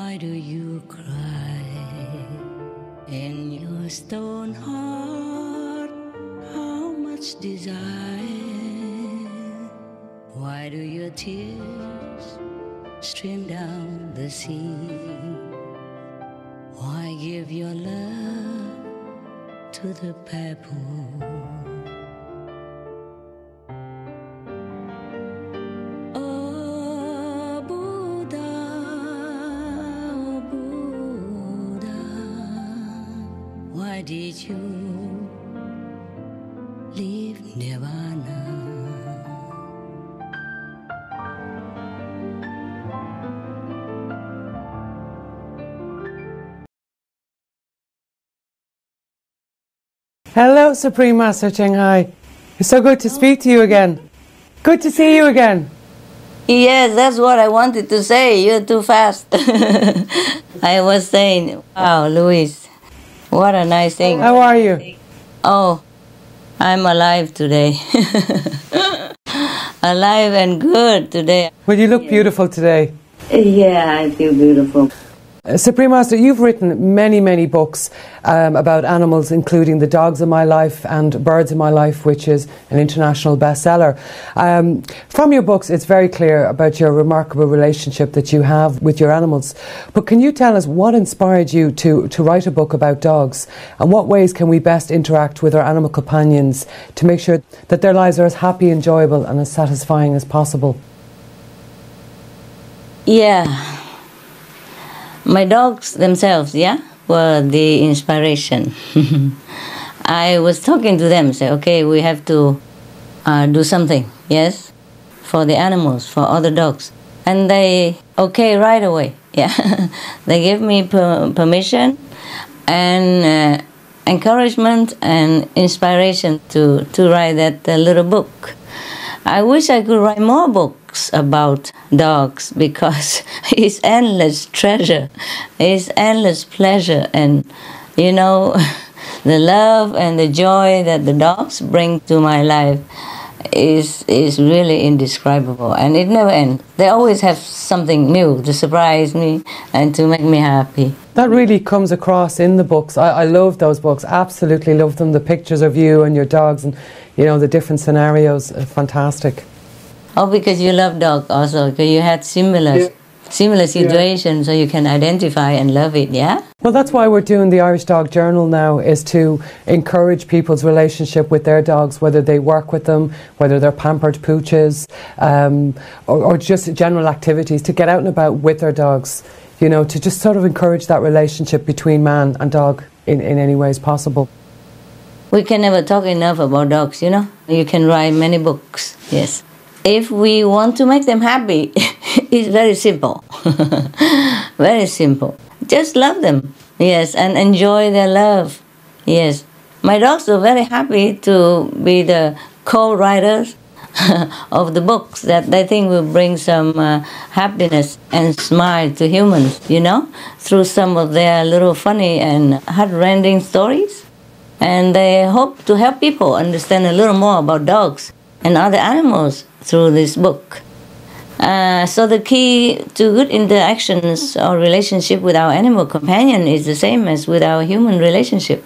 Why do you cry in your stone heart? How much desire? Why do your tears stream down the sea? Why give your love to the pebble? Oh Buddha, why did you leave Nirvana? Hello, Supreme Master Cheng Hai. It's so good to speak to you again. Good to see you again. Yes, that's what I wanted to say. You're too fast. I was saying, wow, Louis, what a nice thing. How are you? Oh, I'm alive today. Alive and good today. Well, you look beautiful today. Yeah, I feel beautiful. Supreme Master, you've written many, many books about animals, including The Dogs in My Life and Birds in My Life, which is an international bestseller. From your books, it's very clear about your remarkable relationship that you have with your animals. But can you tell us what inspired you to write a book about dogs, and what ways can we best interact with our animal companions to make sure that their lives are as happy, enjoyable and as satisfying as possible? Yeah. My dogs themselves, were the inspiration. I was talking to them, say, okay, we have to do something, yes, for the animals, for other dogs. And they, okay, right away, They gave me permission and encouragement and inspiration to write that little book. I wish I could write more books about dogs because it's endless treasure, it's endless pleasure, and you know, the love and the joy that the dogs bring to my life is really indescribable, and it never ends. They always have something new to surprise me and to make me happy. That really comes across in the books. I love those books, absolutely love them. The pictures of you and your dogs and, you know, the different scenarios, fantastic. Oh, because you love dog also, because you had similar situations, so you can identify and love it, yeah? Well, that's why we're doing the Irish Dog Journal now, is to encourage people's relationship with their dogs, whether they work with them, whether they're pampered pooches, or just general activities, to get out and about with their dogs, you know, to just sort of encourage that relationship between man and dog in any ways possible. We can never talk enough about dogs, you know? You can write many books, yes. If we want to make them happy, it's very simple. Very simple. Just love them, yes, and enjoy their love, yes. My dogs are very happy to be the co-writers of the books that they think will bring some happiness and smile to humans, you know, through some of their little funny and heart-rending stories. And they hope to help people understand a little more about dogs and other animals through this book. So the key to good interactions or relationship with our animal companion is the same as with our human relationship.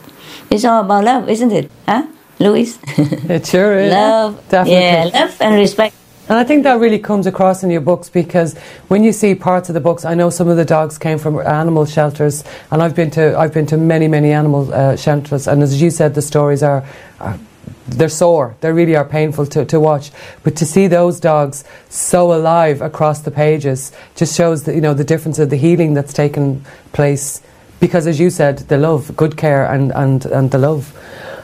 It's all about love, isn't it? Huh, Louis? It sure is. Love, definitely. Yeah, love and respect. And I think that really comes across in your books, because when you see parts of the books, I know some of the dogs came from animal shelters, and I've been to many animal shelters, and as you said, the stories are they're sore. They really are painful to watch. But to see those dogs so alive across the pages just shows that, you know, the difference of the healing that's taken place. Because, as you said, the love, good care, and the love.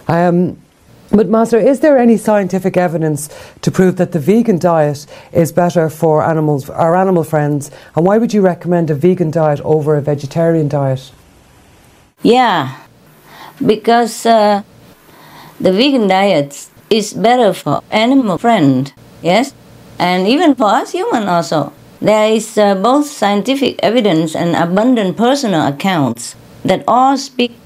But Master, is there any scientific evidence to prove that the vegan diet is better for animals, our animal friends? And why would you recommend a vegan diet over a vegetarian diet? Yeah, because the vegan diet is better for animal friend, yes, and even for us human also. There is both scientific evidence and abundant personal accounts that all speak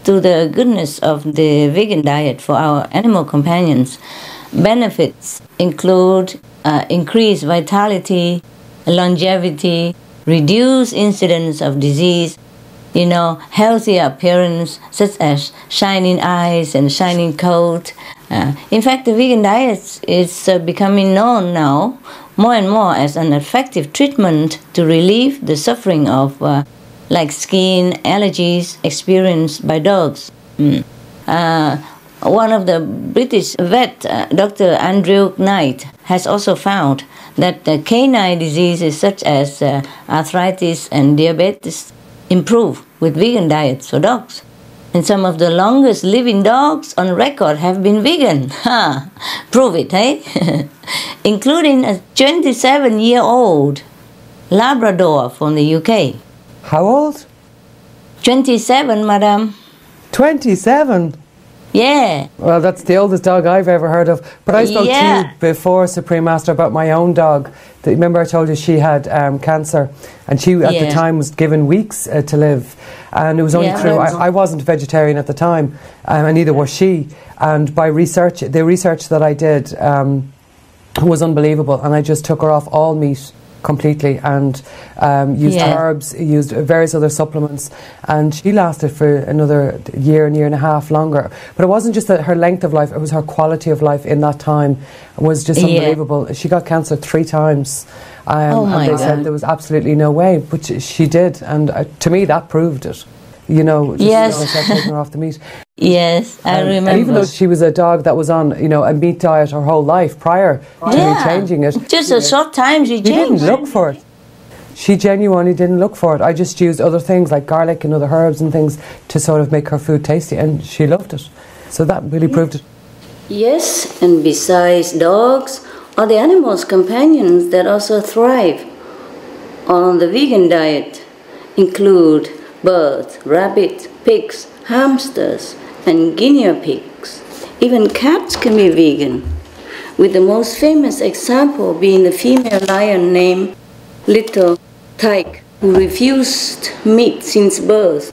to the goodness of the vegan diet for our animal companions. Benefits include increased vitality, longevity, reduced incidence of disease, healthy appearance such as shining eyes and shining coat. In fact, the vegan diet is becoming known now more and more as an effective treatment to relieve the suffering of like skin allergies experienced by dogs. One of the British vet, Dr. Andrew Knight, has also found that canine diseases such as arthritis and diabetes improve with vegan diets for dogs. And some of the longest living dogs on record have been vegan. Prove it, eh? Including a 27-year-old Labrador from the UK. How old? 27, madam. 27? Yeah. Well, that's the oldest dog I've ever heard of. But I spoke to you before, Supreme Master, about my own dog. Remember I told you she had cancer, and she at the time was given weeks to live. And it was only through, I wasn't vegetarian at the time, and neither was she. And by research, the research that I did was unbelievable. And I just took her off all meat completely and used herbs, used various other supplements, and she lasted for another year and a half longer. But it wasn't just that her length of life, it was her quality of life in that time was just unbelievable. She got cancer 3 times, and they said there was absolutely no way, but she did, and to me that proved it. Taking her off the meat. Yes, I remember. And even though she was a dog that was on, a meat diet her whole life prior to me changing it. Just a short time she changed. She didn't look for it. She genuinely didn't look for it. I just used other things like garlic and other herbs and things to sort of make her food tasty, and she loved it. So that really proved it. Yes, and besides dogs, are the animals companions that also thrive on the vegan diet include birds, rabbits, pigs, hamsters, and guinea pigs. Even cats can be vegan, with the most famous example being the female lion named Little Tyke, who refused meat since birth.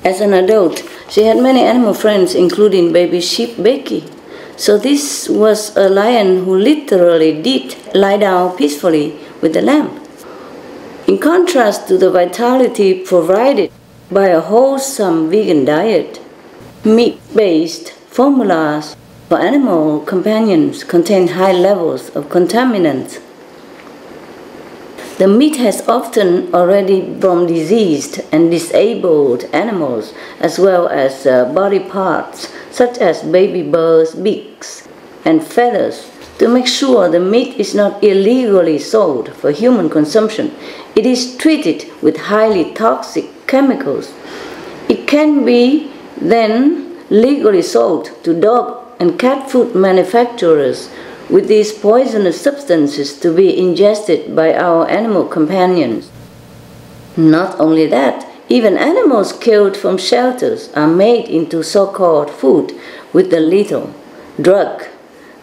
As an adult, she had many animal friends, including baby sheep Becky. So this was a lion who literally did lie down peacefully with the lamb. In contrast to the vitality provided by a wholesome vegan diet, meat-based formulas for animal companions contain high levels of contaminants. The meat has often already from diseased and disabled animals, as well as body parts such as baby birds' beaks and feathers. To make sure the meat is not illegally sold for human consumption, it is treated with highly toxic chemicals. It can be then legally sold to dog and cat food manufacturers with these poisonous substances to be ingested by our animal companions. Not only that, even animals killed from shelters are made into so-called food with the lethal drug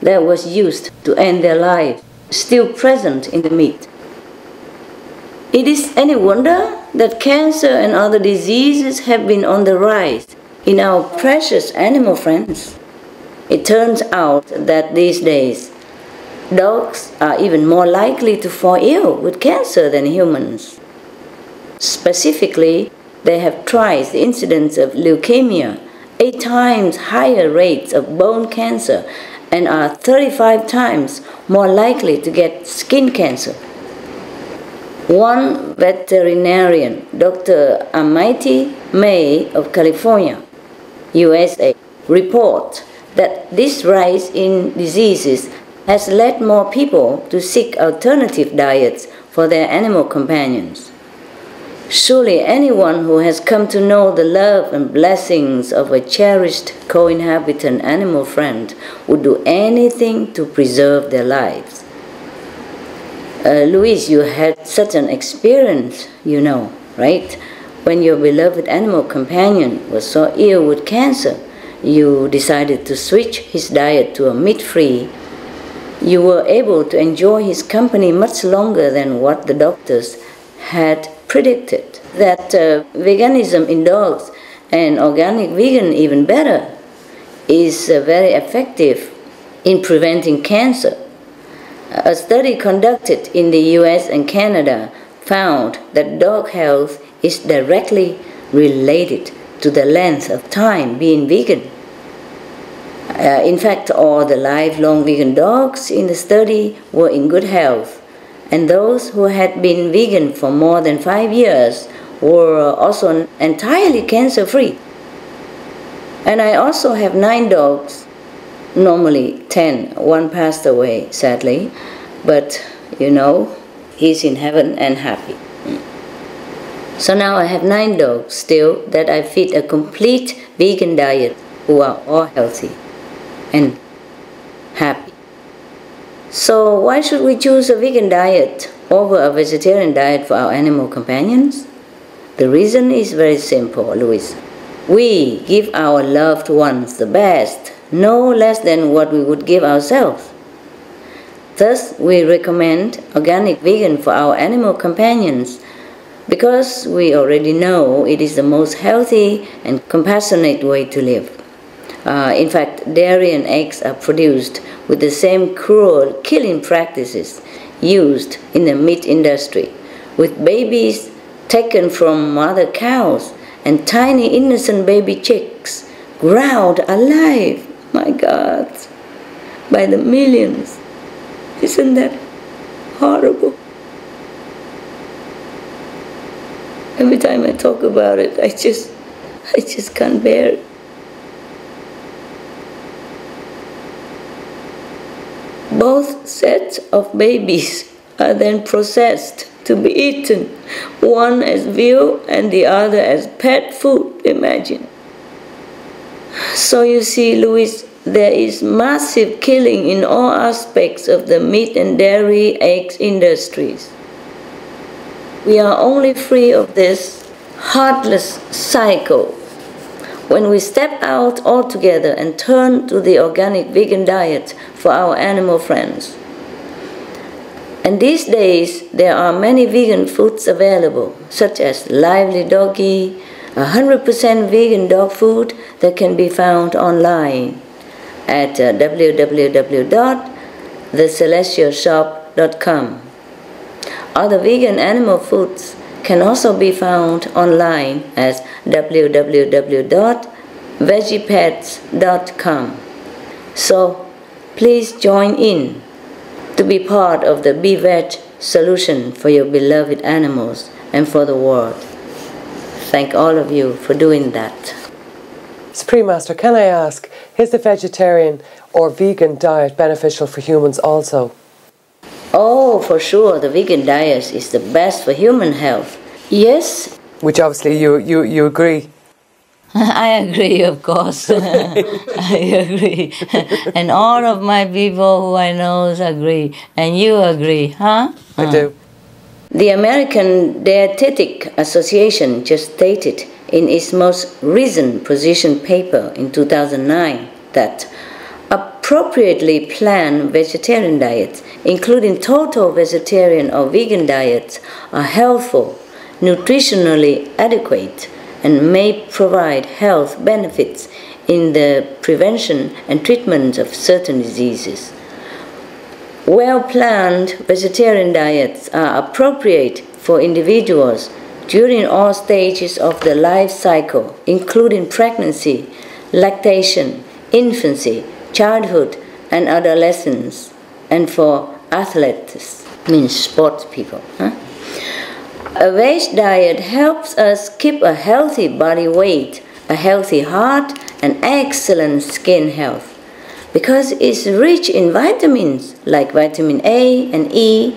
that was used to end their lives still present in the meat. It is any wonder that cancer and other diseases have been on the rise in our precious animal friends. It turns out that these days, dogs are even more likely to fall ill with cancer than humans. Specifically, they have twice the incidence of leukemia, 8 times higher rates of bone cancer, and are 35 times more likely to get skin cancer. One veterinarian, Dr. Amity May of California, USA, reports that this rise in diseases has led more people to seek alternative diets for their animal companions. Surely anyone who has come to know the love and blessings of a cherished co-inhabitant animal friend would do anything to preserve their lives. Louise, you had such an experience, right? When your beloved animal companion was so ill with cancer, you decided to switch his diet to a meat-free. You were able to enjoy his company much longer than what the doctors had predicted. That veganism in dogs, and organic vegan even better, is very effective in preventing cancer. A study conducted in the US and Canada found that dog health is directly related to the length of time being vegan. In fact, all the lifelong vegan dogs in the study were in good health, and those who had been vegan for more than 5 years were also entirely cancer-free. And I also have 9 dogs, normally 10. One passed away, sadly, but you know, he's in heaven and happy. So now I have 9 dogs still that I feed a complete vegan diet, who are all healthy and happy. So why should we choose a vegan diet over a vegetarian diet for our animal companions? The reason is very simple, Louis. We give our loved ones the best, no less than what we would give ourselves. Thus, we recommend organic vegan for our animal companions because we already know it is the most healthy and compassionate way to live. In fact, dairy and eggs are produced with the same cruel killing practices used in the meat industry, with babies taken from mother cows and tiny innocent baby chicks ground alive, my God, by the millions. Isn't that horrible? Every time I talk about it, I just can't bear it. Both sets of babies are then processed to be eaten, one as veal and the other as pet food, imagine. So you see, Louis, there is massive killing in all aspects of the meat and dairy eggs industries. We are only free of this heartless cycle when we step out altogether and turn to the organic vegan diet for our animal friends. And these days, there are many vegan foods available, such as Lively Doggy, 100% vegan dog food that can be found online at www.thecelestialshop.com. Other vegan animal foods can also be found online as www.veggiepets.com. So please join in to be part of the Be-Veg solution for your beloved animals and for the world. Thank all of you for doing that. Supreme Master, can I ask, is the vegetarian or vegan diet beneficial for humans also? Oh, for sure, the vegan diet is the best for human health. Yes. Which obviously you agree. I agree, of course. I agree. And all of my people who I know agree. And you agree, huh? I do. The American Dietetic Association just stated in its most recent position paper in 2009 that appropriately planned vegetarian diets, including total vegetarian or vegan diets, are healthful, nutritionally adequate, and may provide health benefits in the prevention and treatment of certain diseases. Well-planned vegetarian diets are appropriate for individuals during all stages of the life cycle, including pregnancy, lactation, infancy, childhood, and adolescence, and for athletes, means sports people. A veg diet helps us keep a healthy body weight, a healthy heart, and excellent skin health, because it's rich in vitamins like vitamin A and E.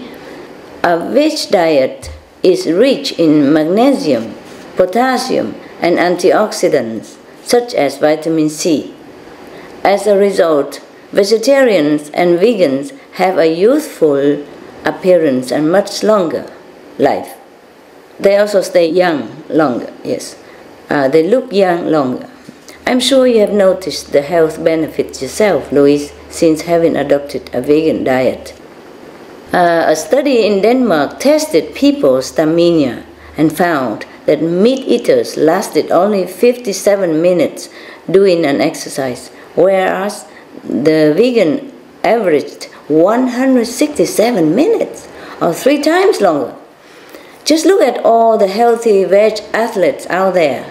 A veg diet is rich in magnesium, potassium, and antioxidants, such as vitamin C. As a result, vegetarians and vegans have a youthful appearance and much longer life. They also stay young longer, yes. They look young longer. I'm sure you have noticed the health benefits yourself, Louise, since having adopted a vegan diet. A study in Denmark tested people's stamina and found that meat eaters lasted only 57 minutes doing an exercise, whereas the vegan averaged 167 minutes, or 3 times longer. Just look at all the healthy veg athletes out there,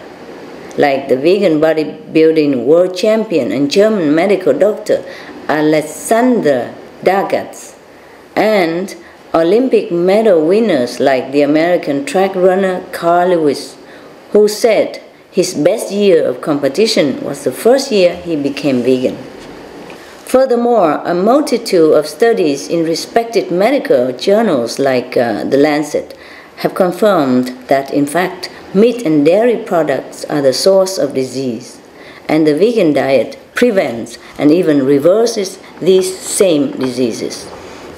like the vegan bodybuilding world champion and German medical doctor Alexander Dagatz, and Olympic medal winners like the American track runner Carl Lewis, who said his best year of competition was the first year he became vegan. Furthermore, a multitude of studies in respected medical journals like The Lancet have confirmed that, in fact, meat and dairy products are the source of disease, and the vegan diet prevents and even reverses these same diseases.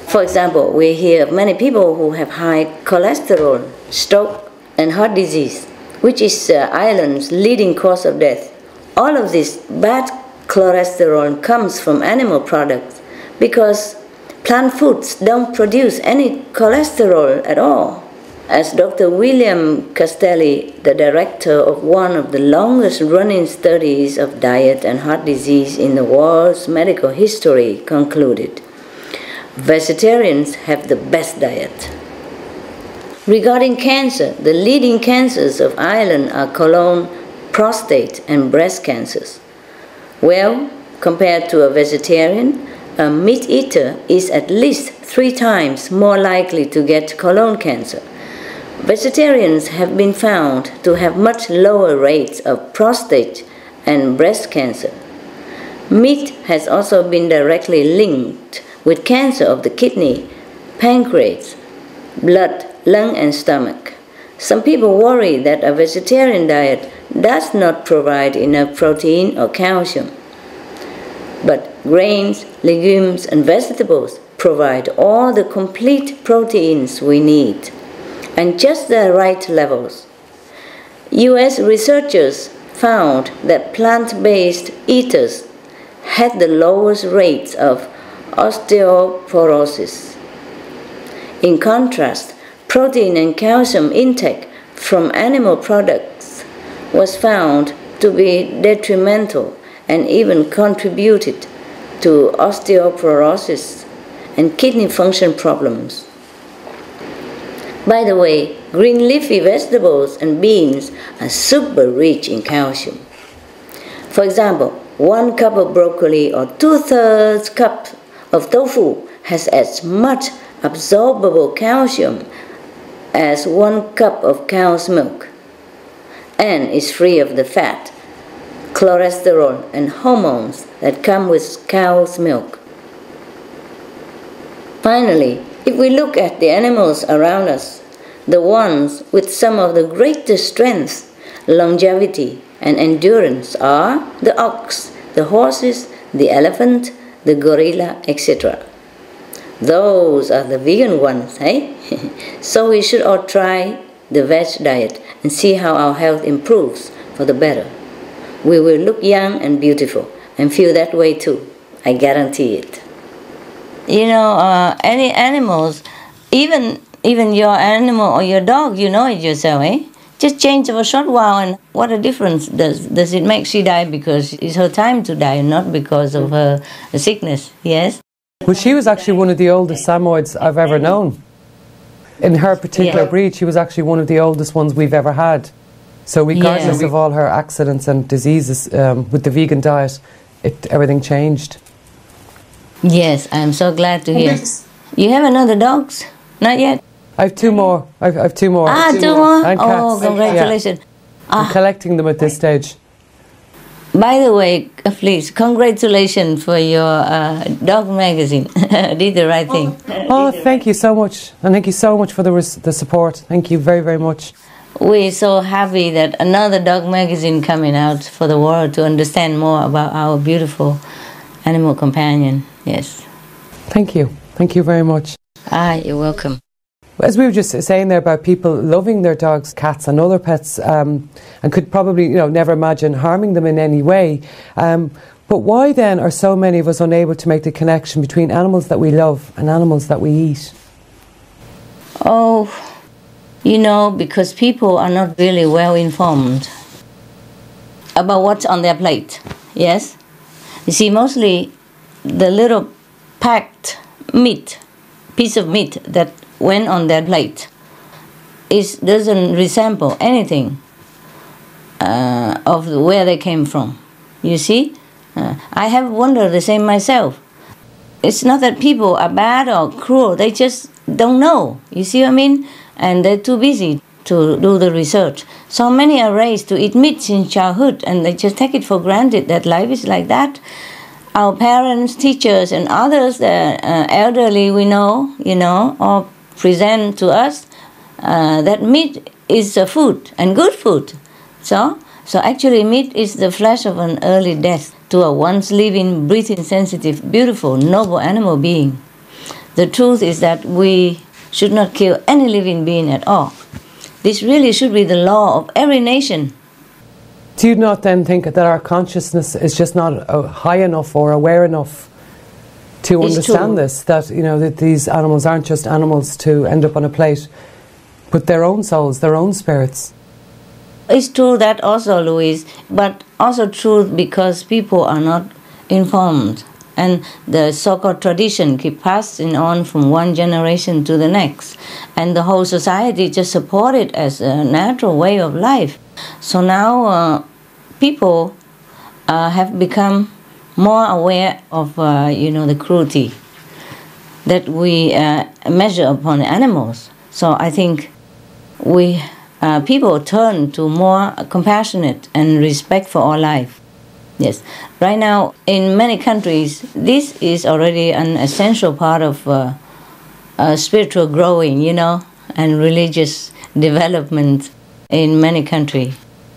For example, we hear of many people who have high cholesterol, stroke, and heart disease, which is Ireland's leading cause of death. All of this bad cholesterol comes from animal products because plant foods don't produce any cholesterol at all. As Dr. William Castelli, the director of one of the longest running studies of diet and heart disease in the world's medical history, concluded, vegetarians have the best diet. Regarding cancer, the leading cancers of Ireland are colon, prostate, and breast cancers. Well, compared to a vegetarian, a meat eater is at least 3 times more likely to get colon cancer. Vegetarians have been found to have much lower rates of prostate and breast cancer. Meat has also been directly linked with cancer of the kidney, pancreas, blood, lung, and stomach. Some people worry that a vegetarian diet does not provide enough protein or calcium. But grains, legumes, and vegetables provide all the complete proteins we need, and just the right levels. US researchers found that plant-based eaters had the lowest rates of osteoporosis. In contrast, protein and calcium intake from animal products was found to be detrimental and even contributed to osteoporosis and kidney function problems. By the way, green leafy vegetables and beans are super rich in calcium. For example, 1 cup of broccoli or 2/3 cup of tofu has as much absorbable calcium as 1 cup of cow's milk, and is free of the fat, cholesterol, and hormones that come with cow's milk. Finally, if we look at the animals around us, the ones with some of the greatest strength, longevity, and endurance are the ox, the horses, the elephant, the gorilla, etc. Those are the vegan ones, eh? So we should all try the veg diet and see how our health improves for the better. We will look young and beautiful and feel that way too. I guarantee it. You know, any animals, even your animal or your dog, you know it yourself, eh? Just change for a short while, and what a difference does it make? She die because it's her time to die, not because of her sickness, yes? Well, she was actually one of the oldest Samoyeds I've ever known. In her particular breed, she was actually one of the oldest ones we've ever had. So regardless of all her accidents and diseases, with the vegan diet, everything changed. Yes, I'm so glad to hear. You have another dogs? Not yet? I have 2 more. I've 2 more. Ah, 2 more? And Oh, cats. congratulations. Yeah. I'm collecting them at this stage. By the way, please, congratulations for your dog magazine. Did the right thing. Oh, thank you so much. And thank you so much for the support. Thank you very, very much. We're so happy that another dog magazine coming out for the world to understand more about our beautiful animal companion. Yes. Thank you. Thank you very much. You're welcome. As we were just saying there about people loving their dogs, cats and other pets, and could probably, never imagine harming them in any way. But why then are so many of us unable to make the connection between animals that we love and animals that we eat? Oh, because people are not really well informed about what's on their plate. Yes? You see, mostly the little packed piece of meat that went on their plate it doesn't resemble anything of where they came from. You see? I have wondered the same myself. It's not that people are bad or cruel, they just don't know. You see what I mean? And they're too busy to do the research. So many are raised to eat meat since childhood, and they just take it for granted that life is like that. Our parents, teachers, and others, the elderly we know, or present to us that meat is a food, and good food. So actually meat is the flesh of an early death to a once living, breathing, sensitive, beautiful, noble animal being. The truth is that we should not kill any living being at all. This really should be the law of every nation. Do you not then think that our consciousness is just not high enough or aware enough to understand this? That, that these animals aren't just animals to end up on a plate, but their own souls, their own spirits. It's true that also, Louise, but also true because people are not informed. And the so-called tradition keep passing on from one generation to the next. And the whole society just support it as a natural way of life. So now people have become more aware of, the cruelty that we measure upon animals. So I think people turn to more compassionate and respect for all life. Yes. Right now, in many countries, this is already an essential part of spiritual growing, and religious development in many countries.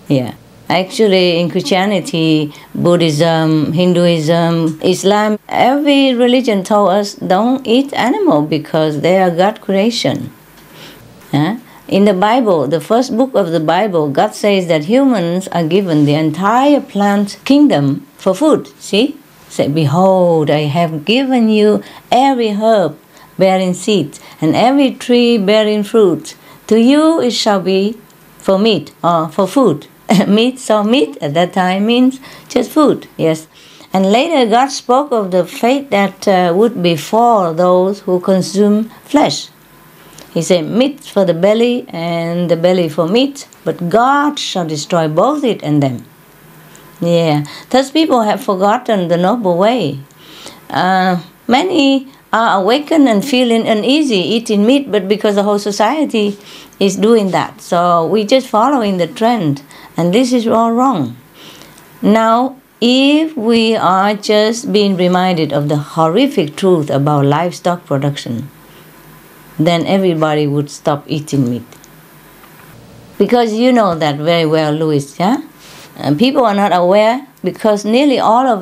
Yeah. Actually, in Christianity, Buddhism, Hinduism, Islam, every religion told us don't eat animal because they are God's creation. In the Bible, the first book of the Bible, God says that humans are given the entire plant kingdom for food. See? Say, behold, I have given you every herb bearing seed and every tree bearing fruit. To you it shall be for meat or for food. Meat at that time means just food, yes. And later God spoke of the fate that would befall those who consume flesh. He said, meat for the belly and the belly for meat, but God shall destroy both it and them. Yeah, thus people have forgotten the noble way. Many are awakened and feeling uneasy eating meat, but because the whole society is doing that. So we're just following the trend, and this is all wrong. Now, if we are just being reminded of the horrific truth about livestock production, then everybody would stop eating meat. Because you know that very well, Louis, yeah? And people are not aware because nearly all of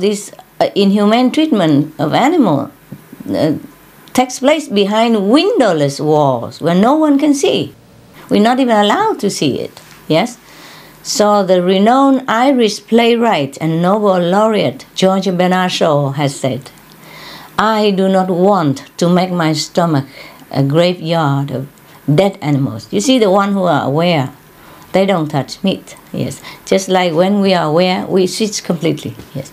this inhumane treatment of animal takes place behind windowless walls where no one can see. We're not even allowed to see it, yes? So the renowned Irish playwright and Nobel laureate George Bernard Shaw has said, I do not want to make my stomach a graveyard of dead animals. You see, the one who are aware, they don't touch meat, yes. Just like when we are aware, we switch completely, yes.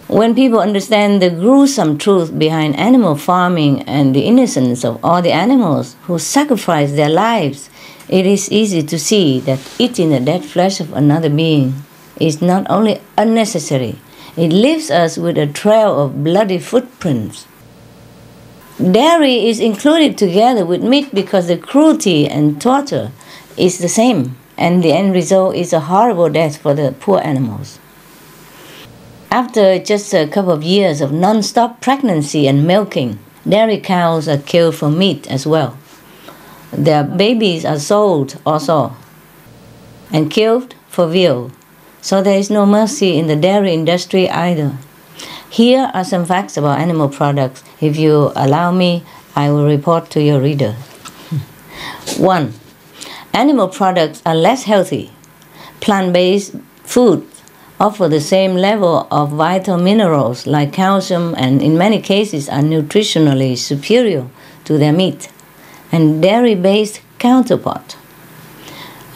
When people understand the gruesome truth behind animal farming and the innocence of all the animals who sacrifice their lives, it is easy to see that eating the dead flesh of another being is not only unnecessary, it leaves us with a trail of bloody footprints. Dairy is included together with meat because the cruelty and torture is the same, and the end result is a horrible death for the poor animals. After just a couple of years of non-stop pregnancy and milking, dairy cows are killed for meat as well. Their babies are sold also and killed for veal. So there is no mercy in the dairy industry either. Here are some facts about animal products. If you allow me, I will report to your reader. 1. Animal products are less healthy. Plant-based food offer the same level of vital minerals like calcium and in many cases are nutritionally superior to their meat and dairy-based counterpart.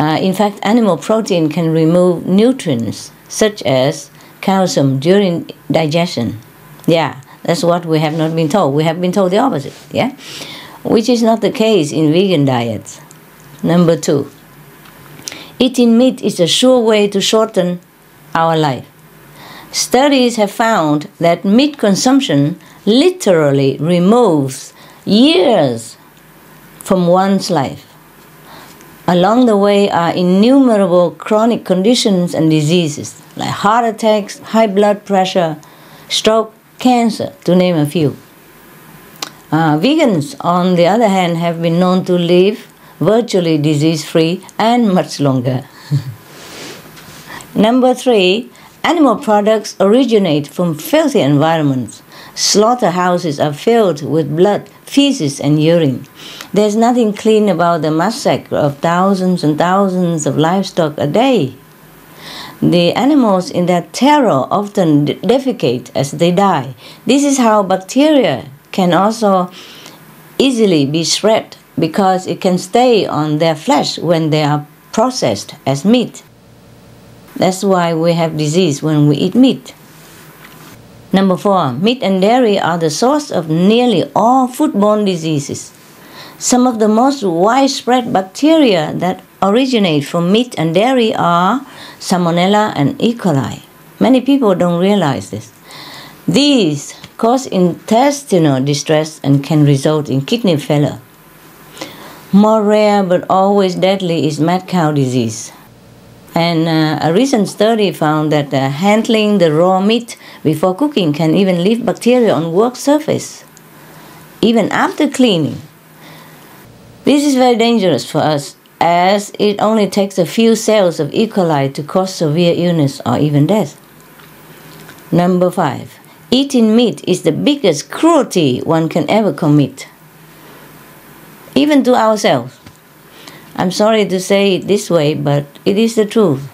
In fact, animal protein can remove nutrients such as calcium during digestion. Yeah, that's what we have not been told. We have been told the opposite. Yeah, which is not the case in vegan diets. Number 2, eating meat is a sure way to shorten our life. Studies have found that meat consumption literally removes years from one's life. Along the way are innumerable chronic conditions and diseases like heart attacks, high blood pressure, stroke, cancer, to name a few. Vegans, on the other hand, have been known to live virtually disease-free and much longer. Number 3, animal products originate from filthy environments. Slaughterhouses are filled with blood, feces, and urine. There's nothing clean about the massacre of thousands and thousands of livestock a day. The animals in their terror often defecate as they die. This is how bacteria can also easily be spread, because it can stay on their flesh when they are processed as meat. That's why we have disease when we eat meat. Number 4, meat and dairy are the source of nearly all foodborne diseases. Some of the most widespread bacteria that originate from meat and dairy are Salmonella and E. coli. Many people don't realize this. These cause intestinal distress and can result in kidney failure. More rare but always deadly is mad cow disease. And a recent study found that handling the raw meat before cooking can even leave bacteria on work surface, even after cleaning. This is very dangerous for us, as it only takes a few cells of E. coli to cause severe illness or even death. Number 5, eating meat is the biggest cruelty one can ever commit, even to ourselves. I'm sorry to say it this way, but it is the truth.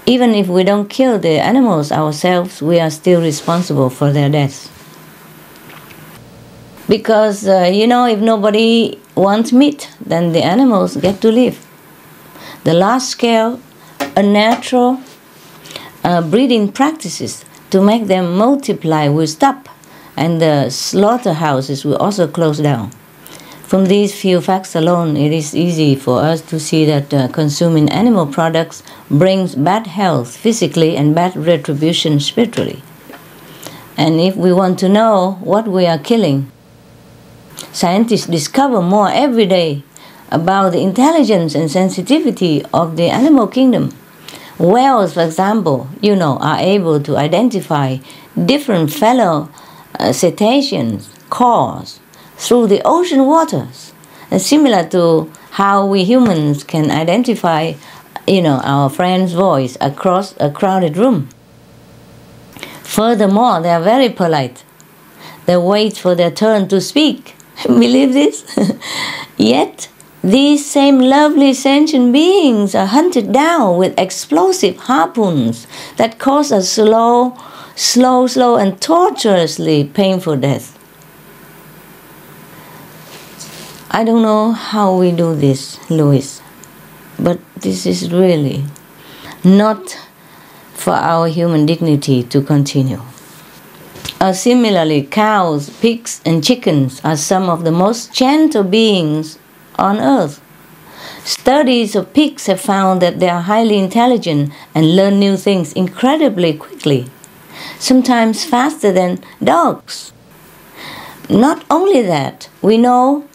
Even if we don't kill the animals ourselves, we are still responsible for their deaths. Because, if nobody wants meat, then the animals get to live. The large-scale, unnatural breeding practices to make them multiply will stop, and the slaughterhouses will also close down. From these few facts alone, it is easy for us to see that consuming animal products brings bad health physically and bad retribution spiritually. And if we want to know what we are killing, scientists discover more every day about the intelligence and sensitivity of the animal kingdom. Whales, for example, are able to identify different fellow cetaceans' calls through the ocean waters, similar to how we humans can identify, our friend's voice across a crowded room. Furthermore, they are very polite. They wait for their turn to speak. Believe this? Yet, these same lovely sentient beings are hunted down with explosive harpoons that cause a slow and torturously painful death. I don't know how we do this, Louis, but this is really not for our human dignity to continue. Similarly, cows, pigs, and chickens are some of the most gentle beings on earth. Studies of pigs have found that they are highly intelligent and learn new things incredibly quickly, sometimes faster than dogs. Not only that, we know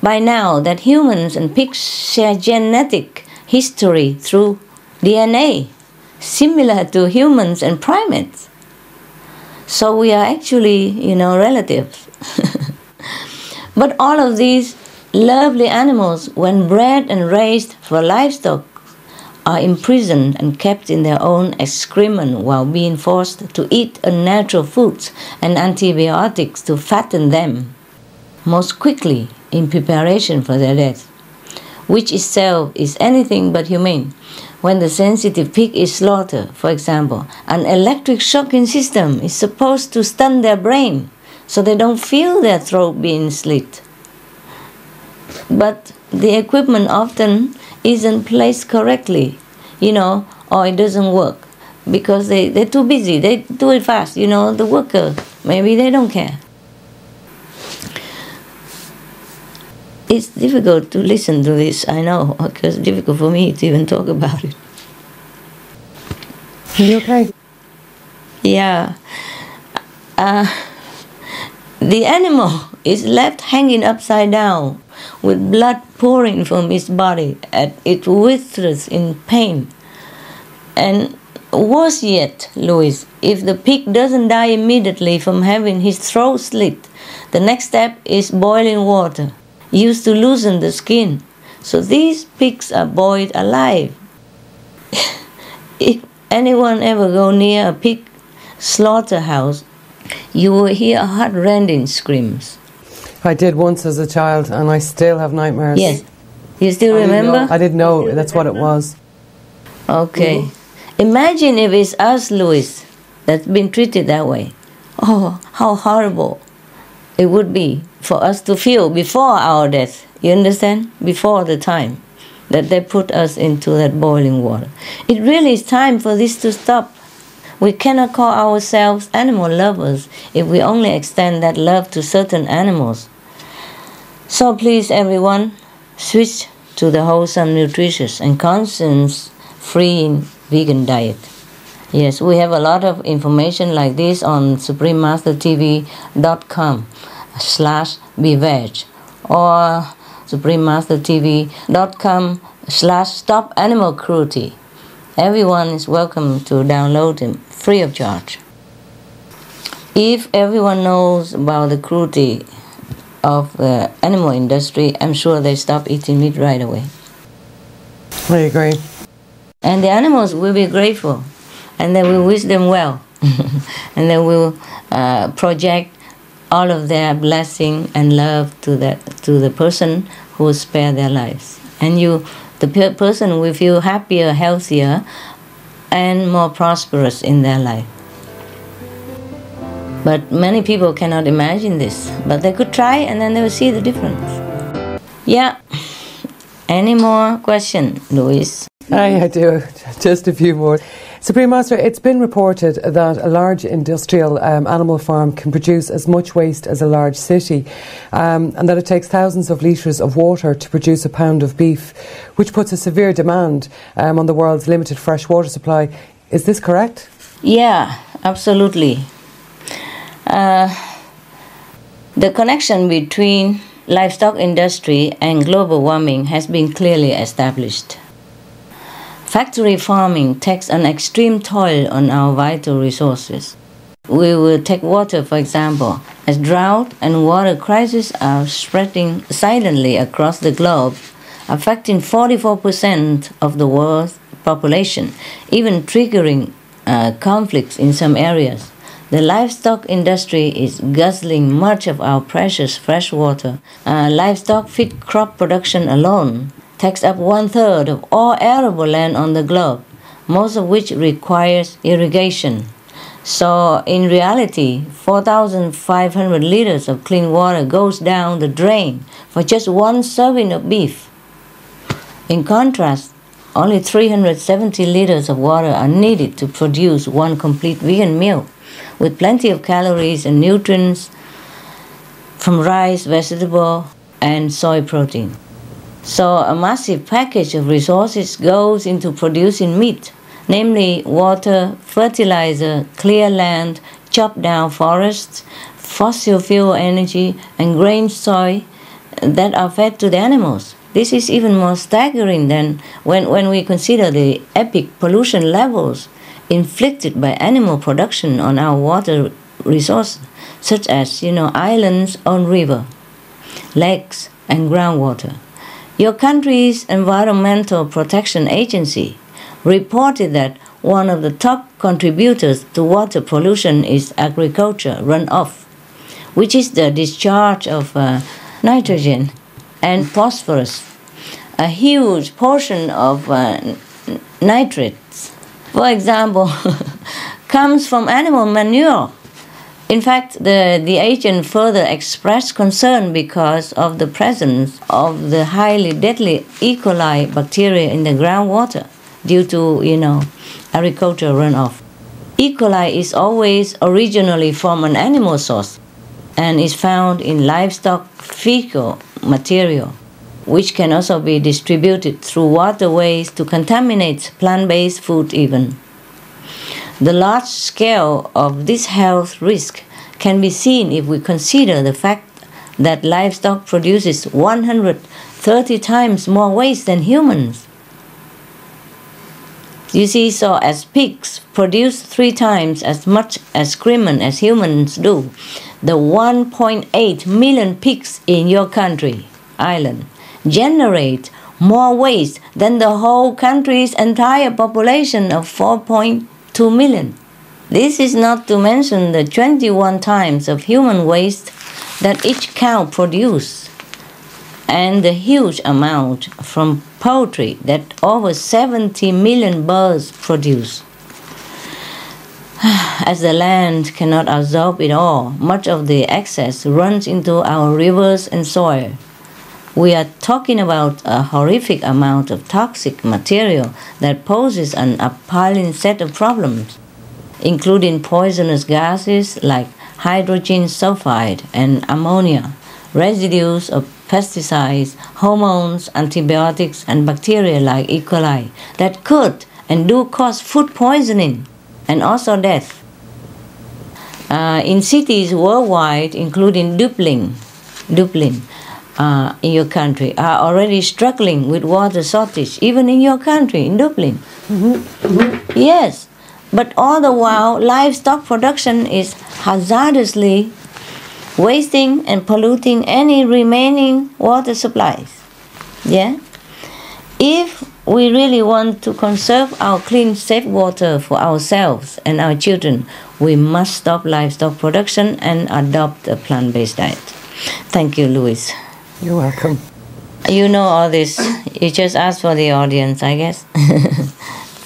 by now that humans and pigs share genetic history through DNA, similar to humans and primates. So we are actually, relatives. But all of these lovely animals, when bred and raised for livestock, are imprisoned and kept in their own excrement while being forced to eat unnatural foods and antibiotics to fatten them most quickly in preparation for their death, which itself is anything but humane. When the sensitive pig is slaughtered, for example, an electric shocking system is supposed to stun their brain so they don't feel their throat being slit. But the equipment often isn't placed correctly, or it doesn't work because they're too busy. They do it fast, the worker, maybe they don't care. It's difficult to listen to this, I know, because it's difficult for me to even talk about it. Are you okay? Yeah. The animal is left hanging upside down with blood pouring from its body and it withers in pain. And worse yet, Louis, if the pig doesn't die immediately from having his throat slit, the next step is boiling water, used to loosen the skin. So these pigs are boiled alive. If anyone ever go near a pig slaughterhouse, you will hear heart-rending screams. I did once as a child, and I still have nightmares. Yes. You still remember? I didn't know that's what it was. Okay. Imagine if it's us, Louis, that's been treated that way. Oh, how horrible it would be for us to feel before our death. You understand? Before the time that they put us into that boiling water. It really is time for this to stop. We cannot call ourselves animal lovers if we only extend that love to certain animals. So please, everyone, switch to the wholesome, nutritious, and conscience-free vegan diet. Yes, we have a lot of information like this on suprememastertv.com/beveg or suprememastertv.com/stop animal cruelty. Everyone is welcome to download them free of charge. If everyone knows about the cruelty of the animal industry, I'm sure they stop eating meat right away. I agree. And the animals will be grateful, and they will wish them well, and they will project all of their blessing and love to the person who will spare their lives. And the person will feel happier, healthier, and more prosperous in their life. But many people cannot imagine this, but they could try and then they will see the difference. Yeah. Any more questions, Louis? I do. Just a few more. Supreme Master, it's been reported that a large industrial animal farm can produce as much waste as a large city, and that it takes thousands of litres of water to produce a pound of beef, which puts a severe demand on the world's limited fresh water supply. Is this correct? Yeah, absolutely. The connection between livestock industry and global warming has been clearly established. Factory farming takes an extreme toll on our vital resources. We will take water, for example, as drought and water crises are spreading silently across the globe, affecting 44% of the world's population, even triggering conflicts in some areas. The livestock industry is guzzling much of our precious fresh water. Livestock feed crop production alone takes up 1/3 of all arable land on the globe, most of which requires irrigation. So in reality, 4,500 liters of clean water goes down the drain for just one serving of beef. In contrast, only 370 liters of water are needed to produce one complete vegan meal, with plenty of calories and nutrients from rice, vegetable, and soy protein. So a massive package of resources goes into producing meat, namely water, fertilizer, clear land, chopped down forests, fossil fuel energy, and grain soy that are fed to the animals. This is even more staggering than when we consider the epic pollution levels inflicted by animal production on our water resources, such as, islands on river, lakes, and groundwater. Your country's Environmental Protection Agency reported that one of the top contributors to water pollution is agriculture runoff, which is the discharge of nitrogen and phosphorus, a huge portion of nitrates, for example, comes from animal manure. In fact, the agent further expressed concern because of the presence of the highly deadly E. coli bacteria in the groundwater due to, agricultural runoff. E. coli is always originally from an animal source and is found in livestock fecal material. which can also be distributed through waterways to contaminate plant-based food even. The large scale of this health risk can be seen if we consider the fact that livestock produces 130 times more waste than humans. You see, so as pigs produce 3 times as much excrement as humans do, the 1.8 million pigs in your country, Ireland, generate more waste than the whole country's entire population of 4.2 million. This is not to mention the 21 times of human waste that each cow produces, and the huge amount from poultry that over 70 million birds produce. As the land cannot absorb it all, much of the excess runs into our rivers and soil. We are talking about a horrific amount of toxic material that poses an appalling set of problems, including poisonous gases like hydrogen sulfide and ammonia, residues of pesticides, hormones, antibiotics, and bacteria like E. coli that could and do cause food poisoning and also death. In cities worldwide, including Dublin, in your country, are already struggling with water shortage, even in your country, in Dublin. Yes, but all the while, livestock production is hazardously wasting and polluting any remaining water supplies. Yeah? If we really want to conserve our clean, safe water for ourselves and our children, we must stop livestock production and adopt a plant-based diet. Thank you, Louis. You're welcome. You know all this. You just ask for the audience, I guess,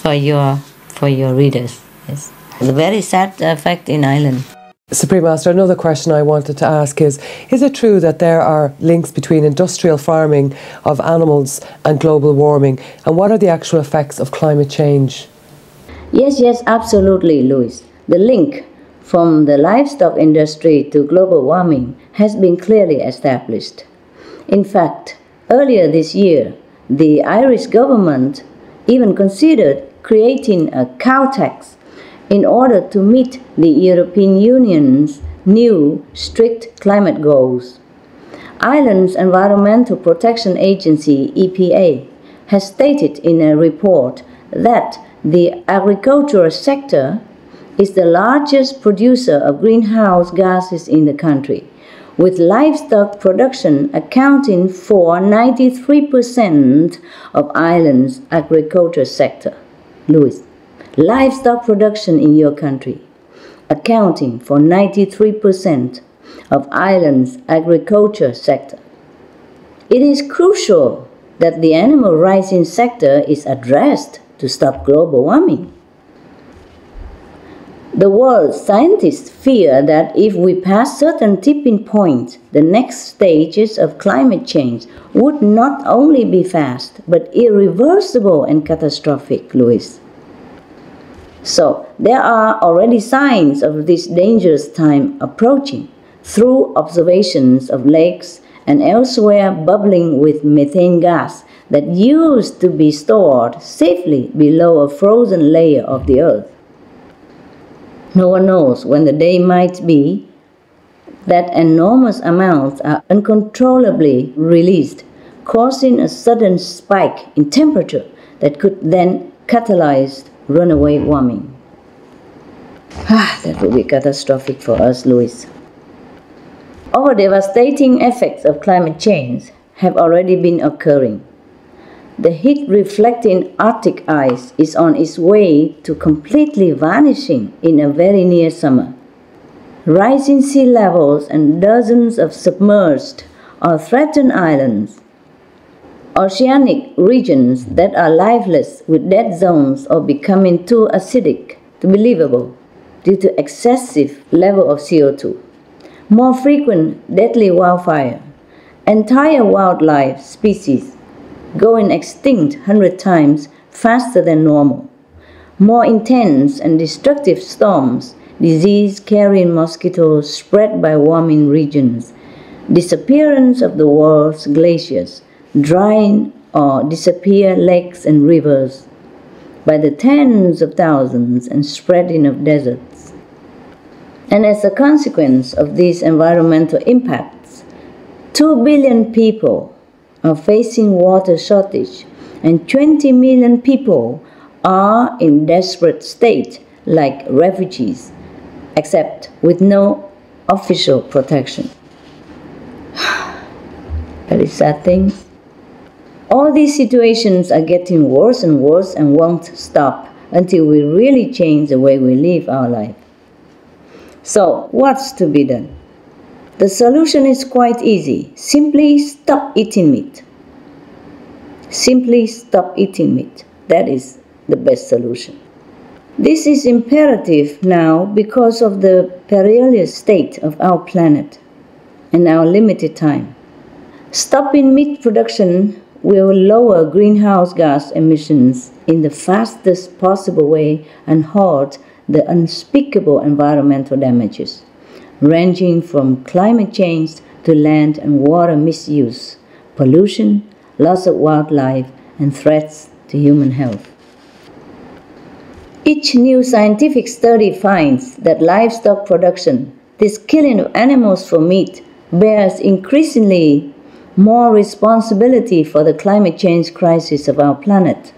for your readers. Yes. The very sad fact in Ireland. Supreme Master, another question I wanted to ask is it true that there are links between industrial farming of animals and global warming? And what are the actual effects of climate change? Yes, absolutely, Louis. The link from the livestock industry to global warming has been clearly established. In fact, earlier this year, the Irish government even considered creating a cow tax in order to meet the European Union's new strict climate goals. Ireland's Environmental Protection Agency, EPA, has stated in a report that the agricultural sector is the largest producer of greenhouse gases in the country, with livestock production accounting for 93% of Ireland's agricultural sector. Louis, livestock production in your country, accounting for 93% of Ireland's agriculture sector. It is crucial that the animal raising sector is addressed to stop global warming. The world's scientists fear that if we pass certain tipping points, the next stages of climate change would not only be fast, but irreversible and catastrophic, Louis. So, there are already signs of this dangerous time approaching through observations of lakes and elsewhere bubbling with methane gas that used to be stored safely below a frozen layer of the earth. No one knows when the day might be that enormous amounts are uncontrollably released, causing a sudden spike in temperature that could then catalyze runaway warming. That would be catastrophic for us, Louis. Our devastating effects of climate change have already been occurring. The heat-reflecting Arctic ice is on its way to completely vanishing in a very near summer. Rising sea levels and dozens of submerged or threatened islands, oceanic regions that are lifeless with dead zones or becoming too acidic to be livable due to excessive level of CO2, more frequent deadly wildfire, entire wildlife species going extinct 100 times faster than normal, more intense and destructive storms, disease-carrying mosquitoes spread by warming regions, disappearance of the world's glaciers, drying or disappear lakes and rivers by the tens of thousands and spreading of deserts. And as a consequence of these environmental impacts, 2 billion people are facing water shortage and 20 million people are in desperate state like refugees, except with no official protection. Very sad things. All these situations are getting worse and worse and won't stop until we really change the way we live our life. So, what's to be done? The solution is quite easy. Simply stop eating meat. Simply stop eating meat. That is the best solution. This is imperative now because of the perilous state of our planet and our limited time. Stopping meat production will lower greenhouse gas emissions in the fastest possible way and halt the unspeakable environmental damages, ranging from climate change to land and water misuse, pollution, loss of wildlife, and threats to human health. Each new scientific study finds that livestock production, this killing of animals for meat, bears increasingly more responsibility for the climate change crisis of our planet.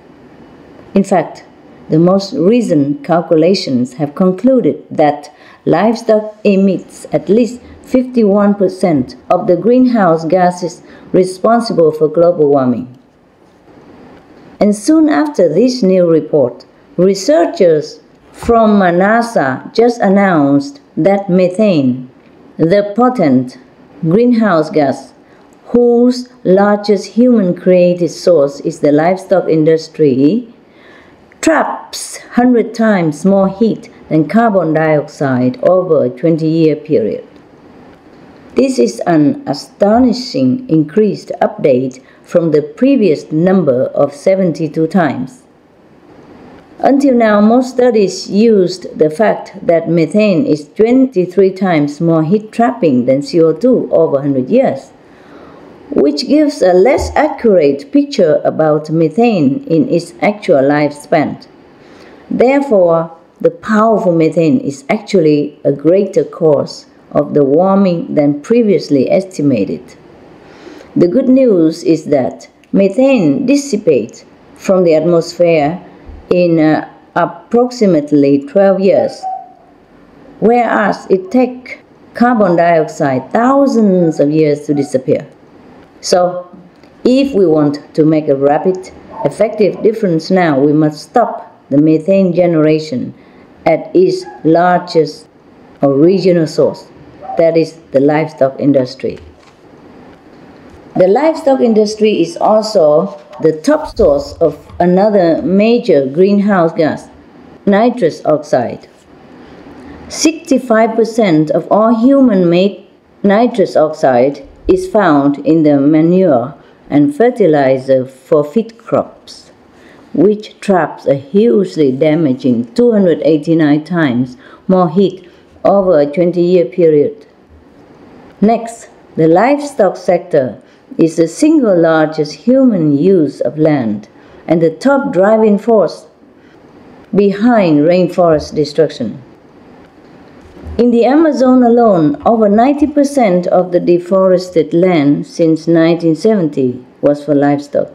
In fact, the most recent calculations have concluded that livestock emits at least 51% of the greenhouse gases responsible for global warming. And soon after this new report, researchers from NASA just announced that methane, the potent greenhouse gas whose largest human-created source is the livestock industry, traps 100 times more heat than carbon dioxide over a 20-year period. This is an astonishing increased update from the previous number of 72 times. Until now, most studies used the fact that methane is 23 times more heat-trapping than CO2 over 100 years, which gives a less accurate picture about methane in its actual lifespan. Therefore, the powerful methane is actually a greater cause of the warming than previously estimated. The good news is that methane dissipates from the atmosphere in approximately 12 years, whereas it takes carbon dioxide thousands of years to disappear. So, if we want to make a rapid, effective difference now, we must stop the methane generation at its largest original source, that is the livestock industry. The livestock industry is also the top source of another major greenhouse gas, nitrous oxide. 65% of all human-made nitrous oxide is found in the manure and fertilizer for feed crops, which traps a hugely damaging 289 times more heat over a 20-year period. Next, the livestock sector is the single largest human use of land and the top driving force behind rainforest destruction. In the Amazon alone, over 90% of the deforested land since 1970 was for livestock.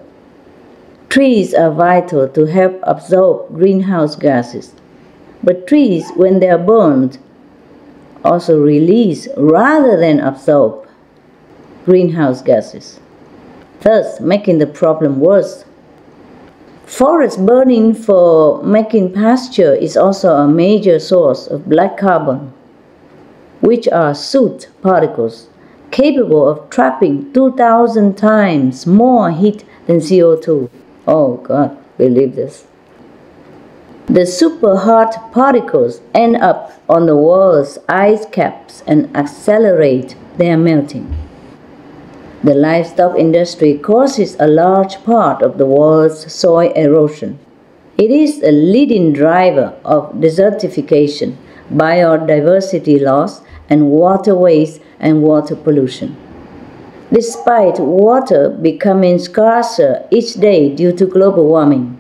Trees are vital to help absorb greenhouse gases, but trees, when they are burned, also release rather than absorb greenhouse gases, thus making the problem worse. Forest burning for making pasture is also a major source of black carbon, which are soot particles capable of trapping 2,000 times more heat than CO2. Oh God, believe this. The super hot particles end up on the world's ice caps and accelerate their melting. The livestock industry causes a large part of the world's soil erosion. It is a leading driver of desertification, biodiversity loss, and water waste and water pollution. despite water becoming scarcer each day due to global warming.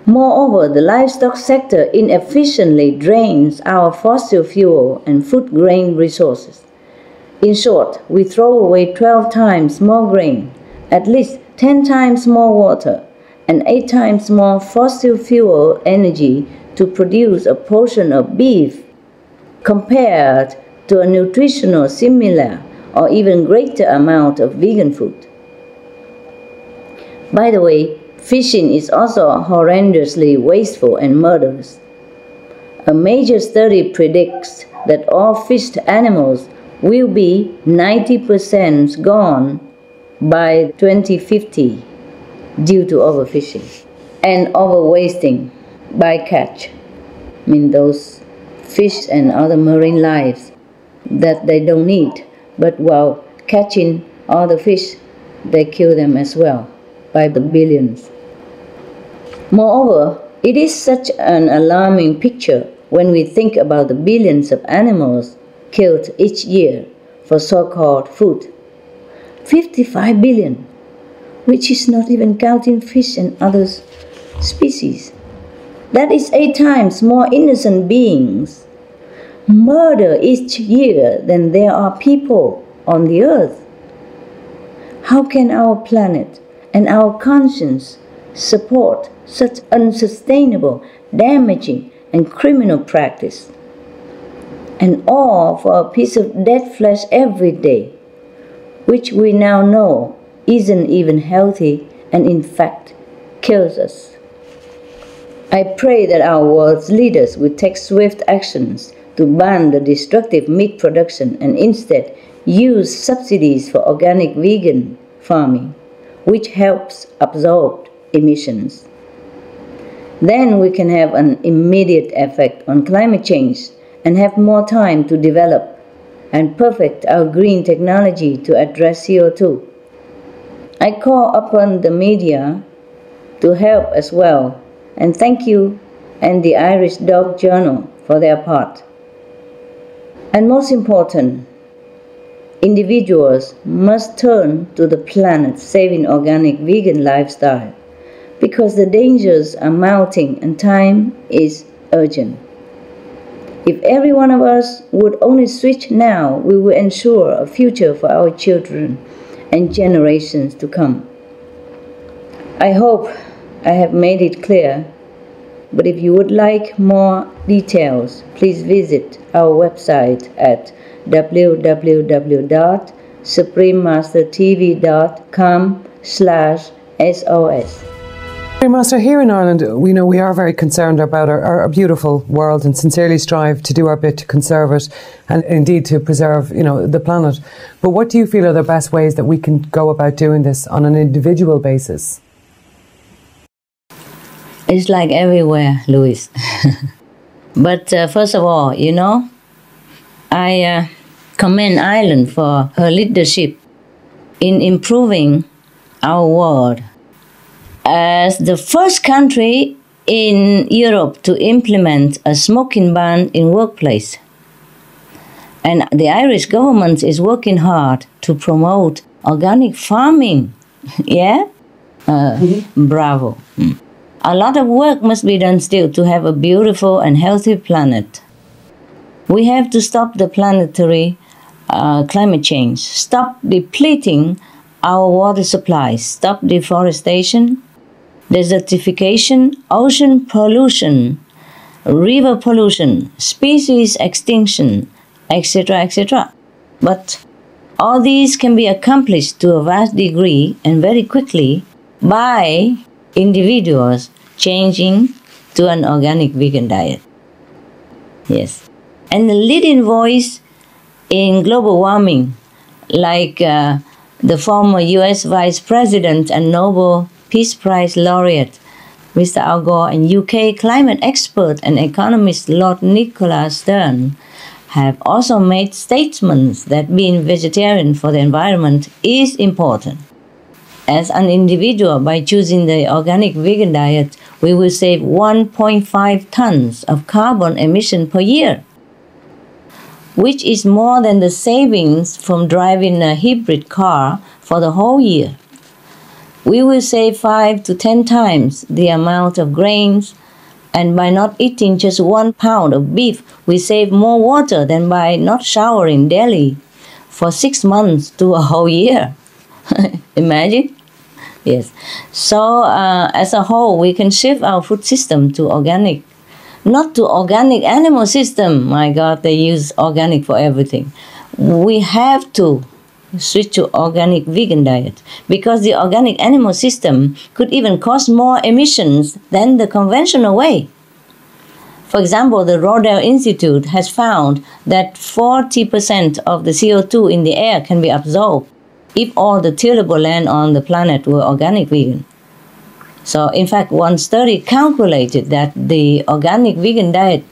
Moreover, the livestock sector inefficiently drains our fossil fuel and food grain resources. In short, we throw away 12 times more grain, at least 10 times more water, and 8 times more fossil fuel energy to produce a portion of beef compared to a nutritional similar or even greater amount of vegan food. By the way, fishing is also horrendously wasteful and murderous. A major study predicts that all fished animals will be 90% gone by 2050 due to overfishing and overwasting by catch. I mean those fish and other marine lives that they don't need, but while catching all the fish, they kill them as well by the billions. Moreover, it is such an alarming picture when we think about the billions of animals killed each year for so-called food. 55 billion, which is not even counting fish and other species. That is 8 times more innocent beings murdered each year than there are people on the earth. How can our planet and our conscience support such unsustainable, damaging, and criminal practice? And all for a piece of dead flesh every day, which we now know isn't even healthy and in fact kills us. I pray that our world's leaders will take swift actions to ban the destructive meat production and instead use subsidies for organic vegan farming, which helps absorb emissions. Then we can have an immediate effect on climate change and have more time to develop and perfect our green technology to address CO2. I call upon the media to help as well, and thank you and the Irish Dog Journal for their part. And most important, individuals must turn to the planet-saving organic vegan lifestyle because the dangers are mounting and time is urgent. If every one of us would only switch now, we will ensure a future for our children and generations to come. I hope I have made it clear, but if you would like more details, please visit our website at www.suprememastertv.com/SOS. Master, here in Ireland, we know we are very concerned about our beautiful world and sincerely strive to do our bit to conserve it and indeed to preserve, the planet. But what do you feel are the best ways that we can go about doing this on an individual basis? It's like everywhere, Louis. But first of all, I commend Ireland for her leadership in improving our world. As the first country in Europe to implement a smoking ban in workplace. And the Irish government is working hard to promote organic farming. Yeah? Bravo. A lot of work must be done still to have a beautiful and healthy planet. We have to stop the planetary climate change, stop depleting our water supplies, stop deforestation, desertification, ocean pollution, river pollution, species extinction, etc., etc. But all these can be accomplished to a vast degree and very quickly by individuals changing to an organic vegan diet. Yes. And the leading voice in global warming, like the former US Vice President and Nobel Peace Prize laureate, Mr. Al Gore, and UK climate expert and economist Lord Nicholas Stern, have also made statements that being vegetarian for the environment is important. As an individual, by choosing the organic vegan diet, we will save 1.5 tons of carbon emission per year. which is more than the savings from driving a hybrid car for the whole year. We will save 5 to 10 times the amount of grains, and by not eating just 1 pound of beef, we save more water than by not showering daily for 6 months to a whole year. Imagine? Yes. So, as a whole, we can shift our food system to organic. Not to organic animal system. My God, they use organic for everything. We have to switch to organic vegan diet, because the organic animal system could even cause more emissions than the conventional way. For example, the Rodale Institute has found that 40% of the CO2 in the air can be absorbed if all the tillable land on the planet were organic vegan. So, in fact, one study calculated that the organic vegan diet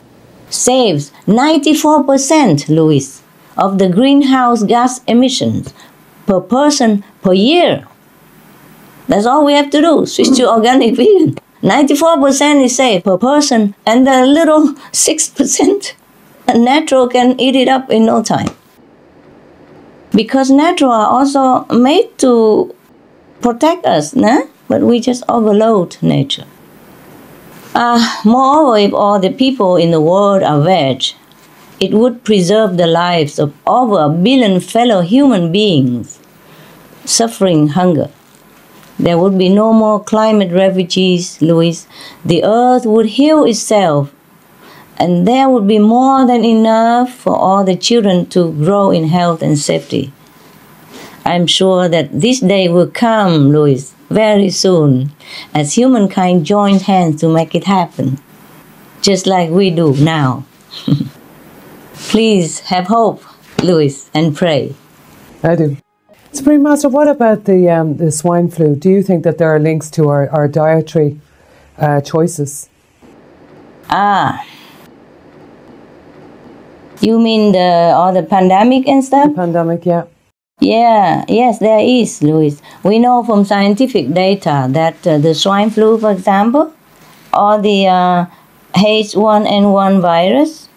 saves 94%, Louis, of the greenhouse gas emissions per person per year. That's all we have to do, switch to organic vegan. 94% is saved per person, and the little 6% natural can eat it up in no time. Because natural are also made to protect us, nah? But we just overload nature. Moreover, if all the people in the world are veg, it would preserve the lives of over 1 billion fellow human beings suffering hunger. There would be no more climate refugees, Louis. The earth would heal itself, and there would be more than enough for all the children to grow in health and safety. I'm sure that this day will come, Louis, very soon, as humankind joins hands to make it happen, just like we do now. Please have hope, Louis, and pray. I do. Supreme Master, what about the swine flu? Do you think that there are links to our dietary choices? You mean all the pandemic and stuff? The pandemic, yeah. Yeah, yes, there is, Louis. We know from scientific data that the swine flu, for example, or the H1N1 virus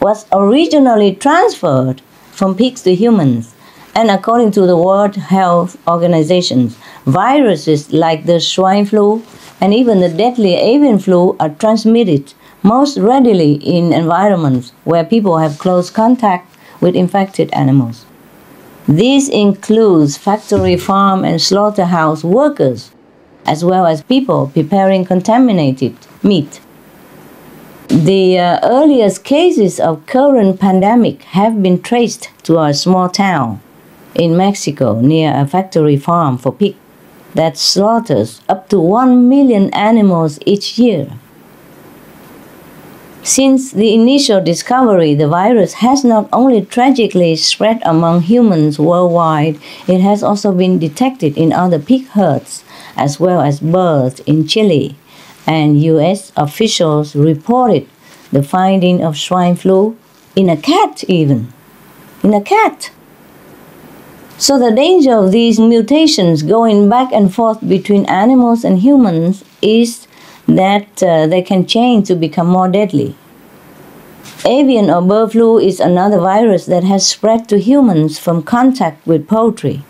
was originally transferred from pigs to humans. And according to the World Health Organization, viruses like the swine flu and even the deadly avian flu are transmitted most readily in environments where people have close contact with infected animals. This includes factory, farm, and slaughterhouse workers, as well as people preparing contaminated meat. The earliest cases of current pandemic have been traced to a small town in Mexico near a factory farm for pigs that slaughters up to 1 million animals each year. Since the initial discovery, the virus has not only tragically spread among humans worldwide, it has also been detected in other pig herds, as well as birds in Chile, and U.S. officials reported the finding of swine flu in a cat even. In a cat. So the danger of these mutations going back and forth between animals and humans is that they can change to become more deadly. Avian or bird flu is another virus that has spread to humans from contact with poultry.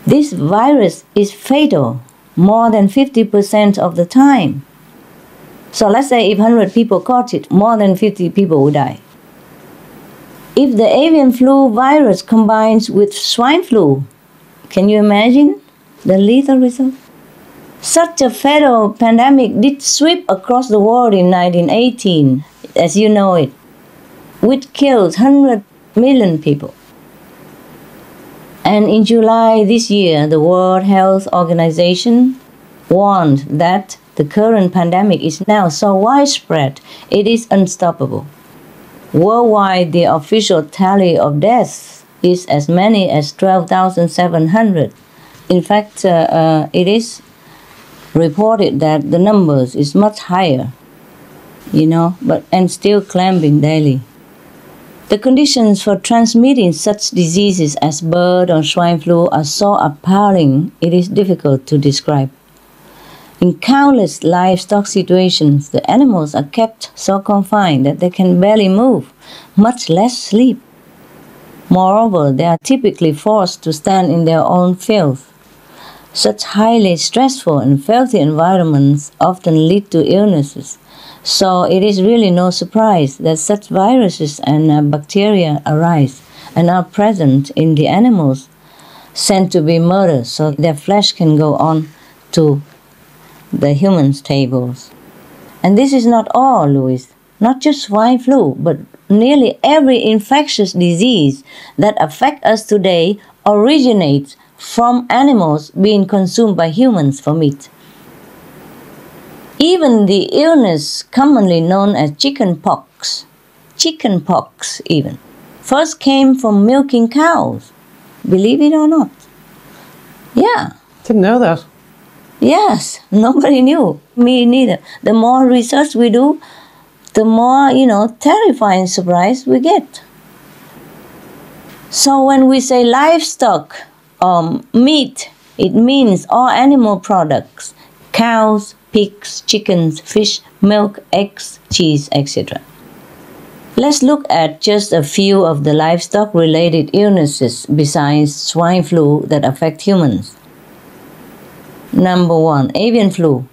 This virus is fatal more than 50% of the time. So let's say if 100 people caught it, more than 50 people would die. If the avian flu virus combines with swine flu, can you imagine the lethal result? Such a fatal pandemic did sweep across the world in 1918, as you know it, which killed 100 million people. And in July this year, the World Health Organization warned that the current pandemic is now so widespread, it is unstoppable. Worldwide, the official tally of deaths is as many as 12,700. In fact, it is reported that the numbers is much higher, and still climbing daily. The conditions for transmitting such diseases as bird or swine flu are so appalling, it is difficult to describe. In countless livestock situations, the animals are kept so confined that they can barely move, much less sleep. Moreover, they are typically forced to stand in their own filth. Such highly stressful and filthy environments often lead to illnesses. So it is really no surprise that such viruses and bacteria arise and are present in the animals sent to be murdered so their flesh can go on to the humans' tables. And this is not all, Louis. Not just swine flu, but nearly every infectious disease that affects us today originates from animals being consumed by humans for meat. Even the illness commonly known as chickenpox even, first came from milking cows. Believe it or not. Yeah. Didn't know that. Yes, nobody knew. Me neither. The more research we do, the more, terrifying surprise we get. So when we say livestock or meat, it means all animal products, cows, pigs, chickens, fish, milk, eggs, cheese, etc. Let's look at just a few of the livestock-related illnesses besides swine flu that affect humans. Number 1, avian flu.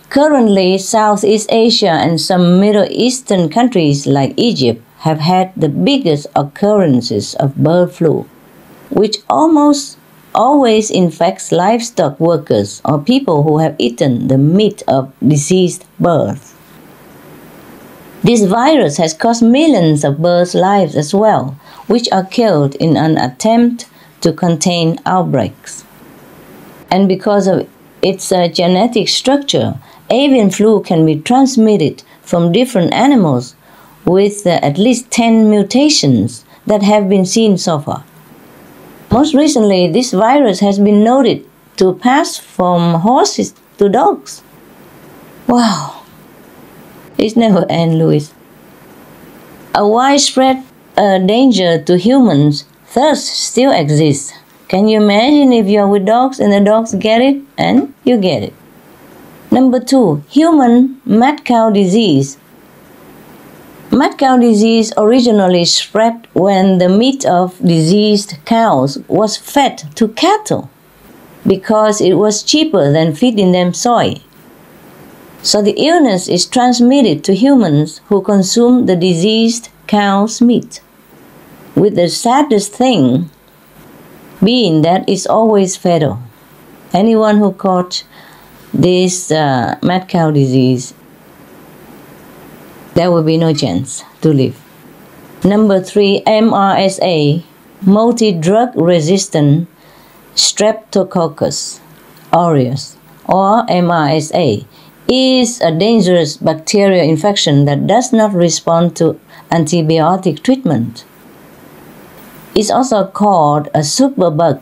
Currently, Southeast Asia and some Middle Eastern countries like Egypt have had the biggest occurrences of bird flu, which almost always infects livestock workers or people who have eaten the meat of deceased birds. This virus has cost millions of birds' lives as well, which are killed in an attempt to contain outbreaks. And because of its genetic structure, avian flu can be transmitted from different animals with at least 10 mutations that have been seen so far. Most recently, this virus has been noted to pass from horses to dogs. Wow! It never ends, Louis. A widespread danger to humans thus still exists. Can you imagine if you are with dogs and the dogs get it and you get it? Number 2, human mad cow disease. Mad cow disease originally spread when the meat of diseased cows was fed to cattle because it was cheaper than feeding them soy. So the illness is transmitted to humans who consume the diseased cow's meat, with the saddest thing being that it's always fatal. Anyone who caught this mad cow disease, there will be no chance to live. Number 3, MRSA, multi-drug resistant Streptococcus aureus, or MRSA, is a dangerous bacterial infection that does not respond to antibiotic treatment. It's also called a superbug.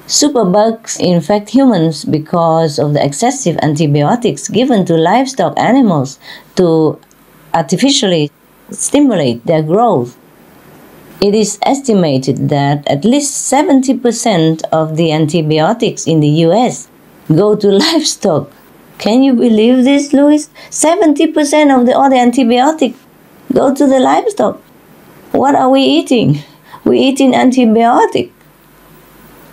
Superbugs infect humans because of the excessive antibiotics given to livestock animals to artificially stimulate their growth. It is estimated that at least 70% of the antibiotics in the US go to livestock. Can you believe this, Louis? 70% of all the antibiotics go to the livestock. What are we eating? We're eating antibiotic.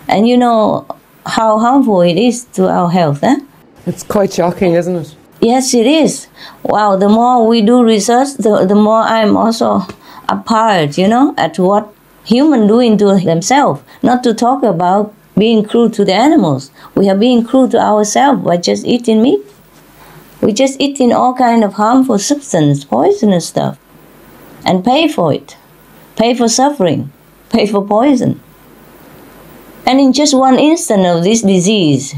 And you know how harmful it is to our health, eh? It's quite shocking, isn't it? Yes, it is. Wow, the more we do research, the more I'm also appalled, at what humans doing to themselves. Not to talk about being cruel to the animals. We are being cruel to ourselves by just eating meat. We're just eating all kind of harmful substance, poisonous stuff, and pay for it. Pay for suffering. Pay for poison. And in just one instance of this disease,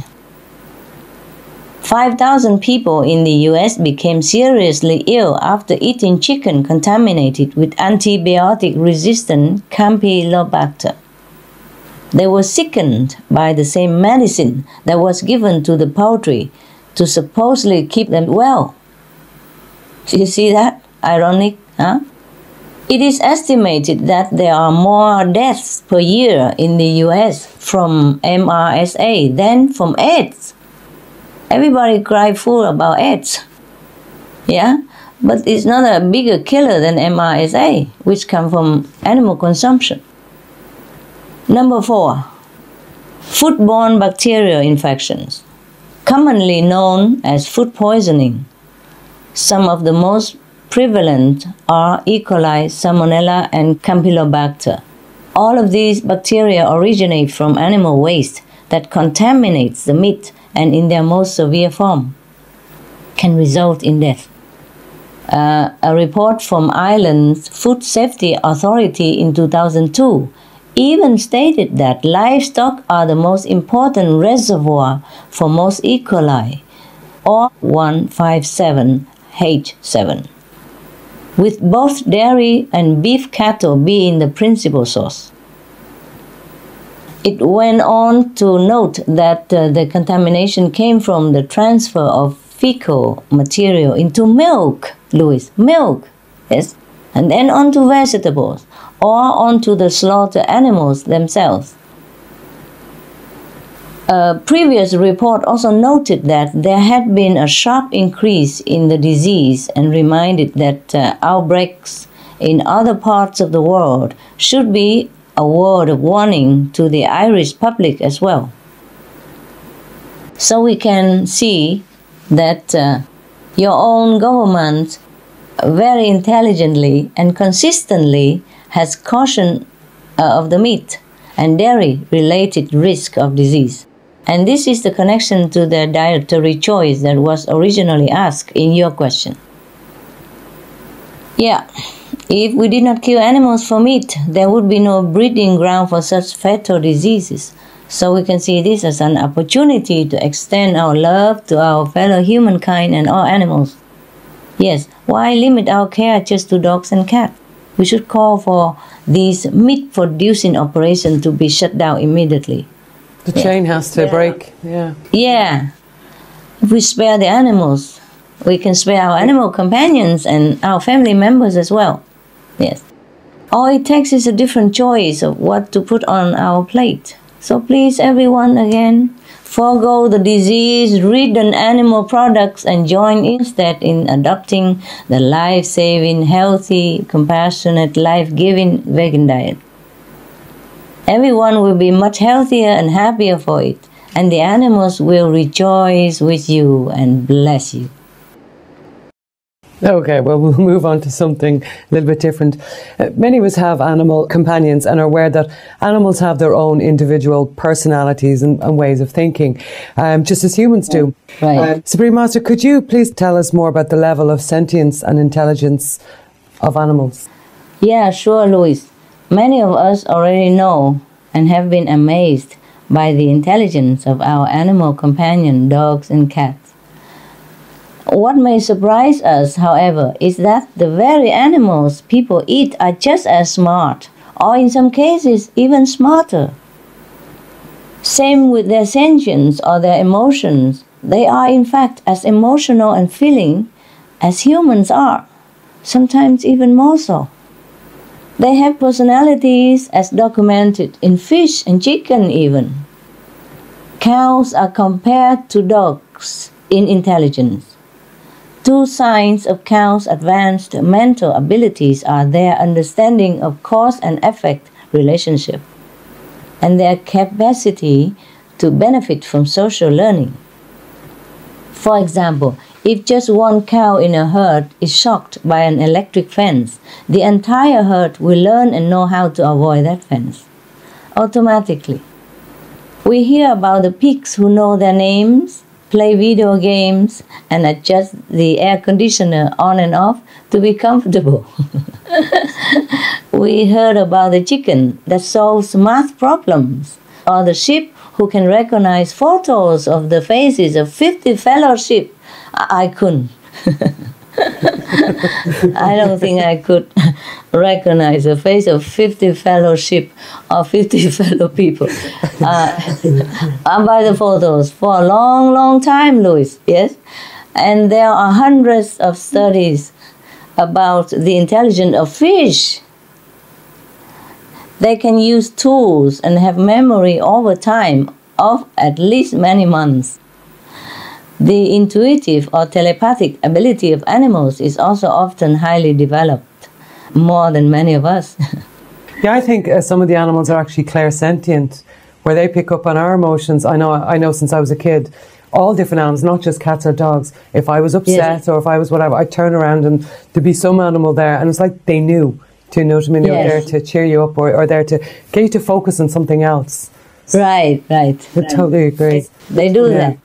5,000 people in the US became seriously ill after eating chicken contaminated with antibiotic-resistant Campylobacter. They were sickened by the same medicine that was given to the poultry to supposedly keep them well. You see that? Ironic, huh? It is estimated that there are more deaths per year in the US from MRSA than from AIDS. Everybody cry fool about AIDS. Yeah? but it's not a bigger killer than MRSA, which come from animal consumption. Number 4, foodborne bacterial infections, commonly known as food poisoning. Some of the most prevalent are E. coli, Salmonella, and Campylobacter. All of these bacteria originate from animal waste that contaminates the meat and in their most severe form can result in death. A report from Ireland's Food Safety Authority in 2002 even stated that livestock are the most important reservoir for most E. coli, or 157H7, with both dairy and beef cattle being the principal source. It went on to note that the contamination came from the transfer of fecal material into milk, milk, yes, and then onto vegetables, or onto the slaughtered animals themselves. A previous report also noted that there had been a sharp increase in the disease and reminded that outbreaks in other parts of the world should be a word of warning to the Irish public as well. So we can see that your own government very intelligently and consistently has cautioned of the meat and dairy-related risk of disease. And this is the connection to the dietary choice that was originally asked in your question. Yeah, if we did not kill animals for meat, there would be no breeding ground for such fatal diseases. So we can see this as an opportunity to extend our love to our fellow humankind and all animals. Yes, why limit our care just to dogs and cats? We should call for these meat-producing operations to be shut down immediately. The chain has to break, Yeah. If we spare the animals, we can spare our animal companions and our family members as well. Yes. All it takes is a different choice of what to put on our plate. So please, everyone, again, forego the disease-ridden animal products and join instead in adopting the life-saving, healthy, compassionate, life-giving vegan diet. Everyone will be much healthier and happier for it, and the animals will rejoice with you and bless you. Okay, well, we'll move on to something a little bit different. Many of us have animal companions and are aware that animals have their own individual personalities and ways of thinking, just as humans do. Right. Supreme Master, could you please tell us more about the level of sentience and intelligence of animals? Yeah, sure, Louis. Many of us already know and have been amazed by the intelligence of our animal companion, dogs and cats. What may surprise us, however, is that the very animals people eat are just as smart, or in some cases even smarter. Same with their sentience or their emotions. They are in fact as emotional and feeling as humans are, sometimes even more so. They have personalities as documented in fish and chicken even. Cows are compared to dogs in intelligence. Two signs of cows' advanced mental abilities are their understanding of cause and effect relationship and their capacity to benefit from social learning. For example, if just one cow in a herd is shocked by an electric fence, the entire herd will learn and know how to avoid that fence automatically. We hear about the pigs who know their names, play video games, and adjust the air conditioner on and off to be comfortable. We heard about the chicken that solves math problems, or the sheep who can recognize photos of the faces of 50 fellow sheep. I couldn't. I don't think I could recognize the face of 50 fellow sheep or 50 fellow people by the photos for a long, long time, Louis, yes? And there are hundreds of studies about the intelligence of fish. They can use tools and have memory over time of at least many months. The intuitive or telepathic ability of animals is also often highly developed, more than many of us. Yeah, I think some of the animals are actually clairsentient, where they pick up on our emotions. I know since I was a kid, all different animals, not just cats or dogs. If I was upset or if I was whatever, I'd turn around and there'd be some animal there, and it's like they knew. Do you know what I mean? They were there to cheer you up or there to get you to focus on something else. Right. I totally agree. They do that.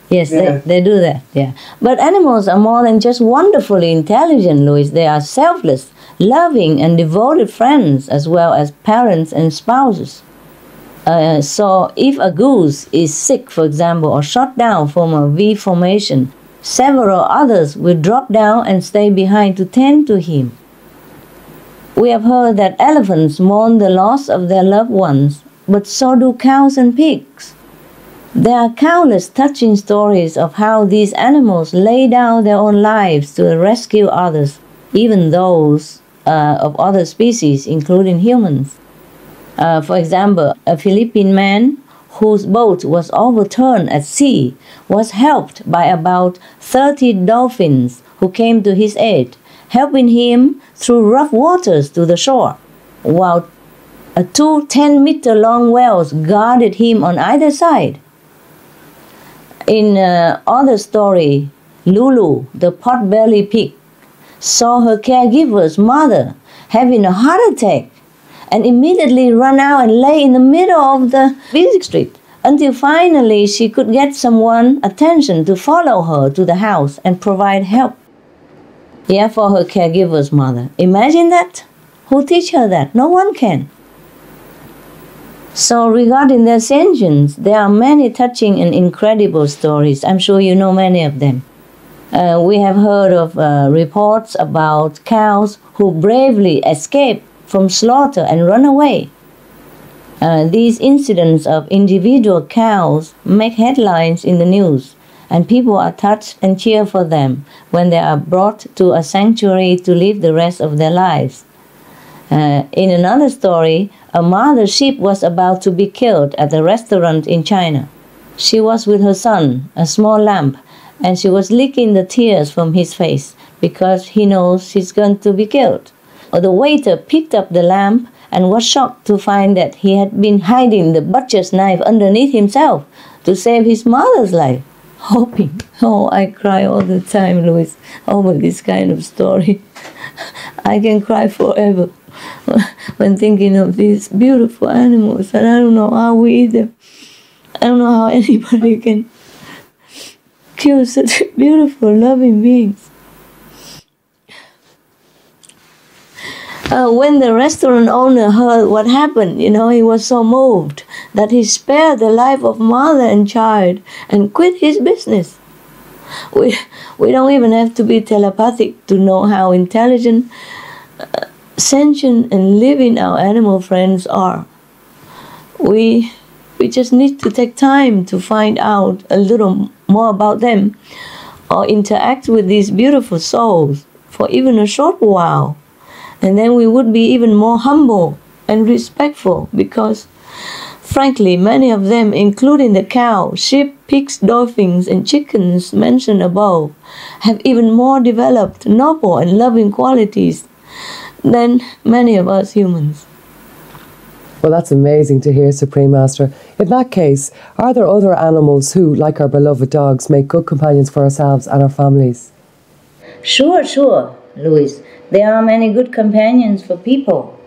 Yes, they do that, yeah. But animals are more than just wonderfully intelligent, Louis. They are selfless, loving, and devoted friends, as well as parents and spouses. So if a goose is sick, for example, or shot down from a V formation, several others will drop down and stay behind to tend to him. We have heard that elephants mourn the loss of their loved ones, but so do cows and pigs. There are countless touching stories of how these animals lay down their own lives to rescue others, even those of other species, including humans. For example, a Philippine man whose boat was overturned at sea was helped by about 30 dolphins who came to his aid, helping him through rough waters to the shore, while two 10-meter-long whales guarded him on either side. In other story, Lulu, the pot-bellied pig, saw her caregiver's mother having a heart attack and immediately ran out and lay in the middle of the busy street until finally she could get someone's attention to follow her to the house and provide help. Yeah, for her caregiver's mother. Imagine that. Who teach her that? No one can. So regarding their sentience, there are many touching and incredible stories. I'm sure you know many of them. We have heard of reports about cows who bravely escape from slaughter and run away. These incidents of individual cows make headlines in the news, and people are touched and cheer for them when they are brought to a sanctuary to live the rest of their lives. In another story, a mother sheep was about to be killed at a restaurant in China. She was with her son, a small lamb, and she was licking the tears from his face because he knows she's going to be killed. The waiter picked up the lamb and was shocked to find that he had been hiding the butcher's knife underneath himself to save his mother's life. Hoping. Oh, I cry all the time, Louis, over this kind of story. I can cry forever when thinking of these beautiful animals, and I don't know how we eat them. I don't know how anybody can kill such beautiful, loving beings. When the restaurant owner heard what happened, he was so moved that he spared the life of mother and child and quit his business. We don't even have to be telepathic to know how intelligent, sentient, and living our animal friends are. We just need to take time to find out a little more about them or interact with these beautiful souls for even a short while. And then we would be even more humble and respectful because, frankly, many of them, including the cow, sheep, pigs, dolphins, and chickens mentioned above, have even more developed, noble, and loving qualities than many of us humans. Well, that's amazing to hear, Supreme Master. In that case, are there other animals who, like our beloved dogs, make good companions for ourselves and our families? Sure, Louis. There are many good companions for people.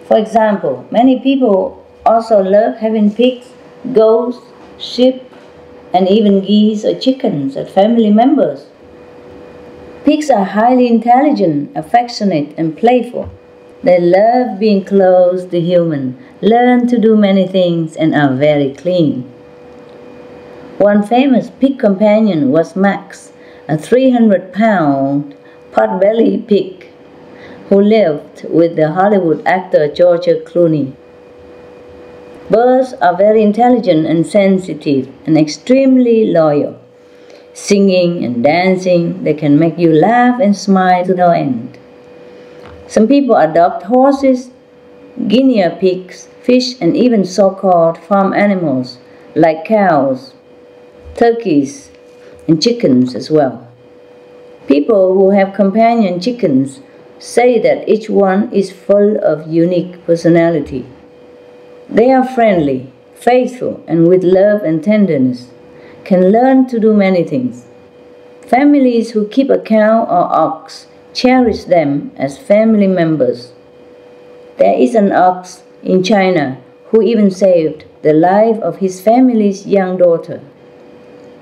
For example, many people also love having pigs, goats, sheep, and even geese or chickens as family members. Pigs are highly intelligent, affectionate, and playful. They love being close to humans, learn to do many things, and are very clean. One famous pig companion was Max, a 300-pound pot-bellied pig who lived with the Hollywood actor George Clooney. Birds are very intelligent and sensitive and extremely loyal. Singing and dancing, they can make you laugh and smile to no end. Some people adopt horses, guinea pigs, fish, and even so-called farm animals like cows, turkeys, and chickens as well. People who have companion chickens say that each one is full of unique personality. They are friendly, faithful, and with love and tenderness, can learn to do many things. Families who keep a cow or ox cherish them as family members. There is an ox in China who even saved the life of his family's young daughter.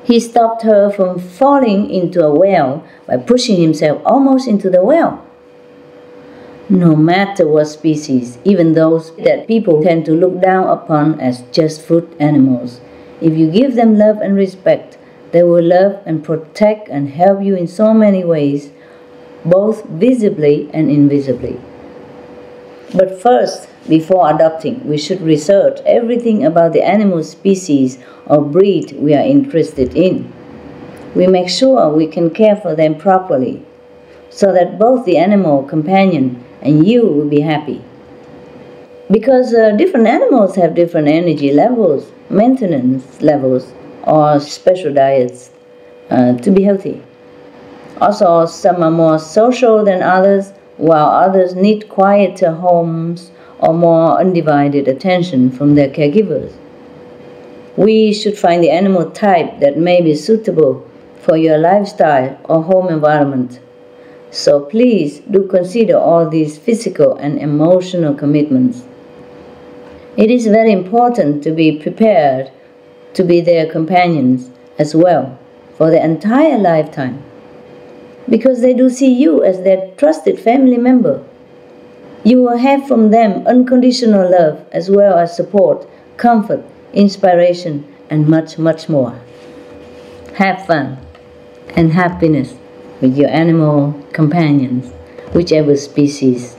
He stopped her from falling into a well by pushing himself almost into the well. No matter what species, even those that people tend to look down upon as just food animals, if you give them love and respect, they will love and protect and help you in so many ways, both visibly and invisibly. But first, before adopting, we should research everything about the animal species or breed we are interested in. We make sure we can care for them properly, so that both the animal companion and you will be happy. Because different animals have different energy levels, maintenance levels, or special diets to be healthy. Also, some are more social than others, while others need quieter homes or more undivided attention from their caregivers. We should find the animal type that may be suitable for your lifestyle or home environment. So please do consider all these physical and emotional commitments. It is very important to be prepared to be their companions as well for their entire lifetime, because they do see you as their trusted family member. You will have from them unconditional love as well as support, comfort, inspiration, and much, much more. Have fun and happiness with your animal companions, whichever species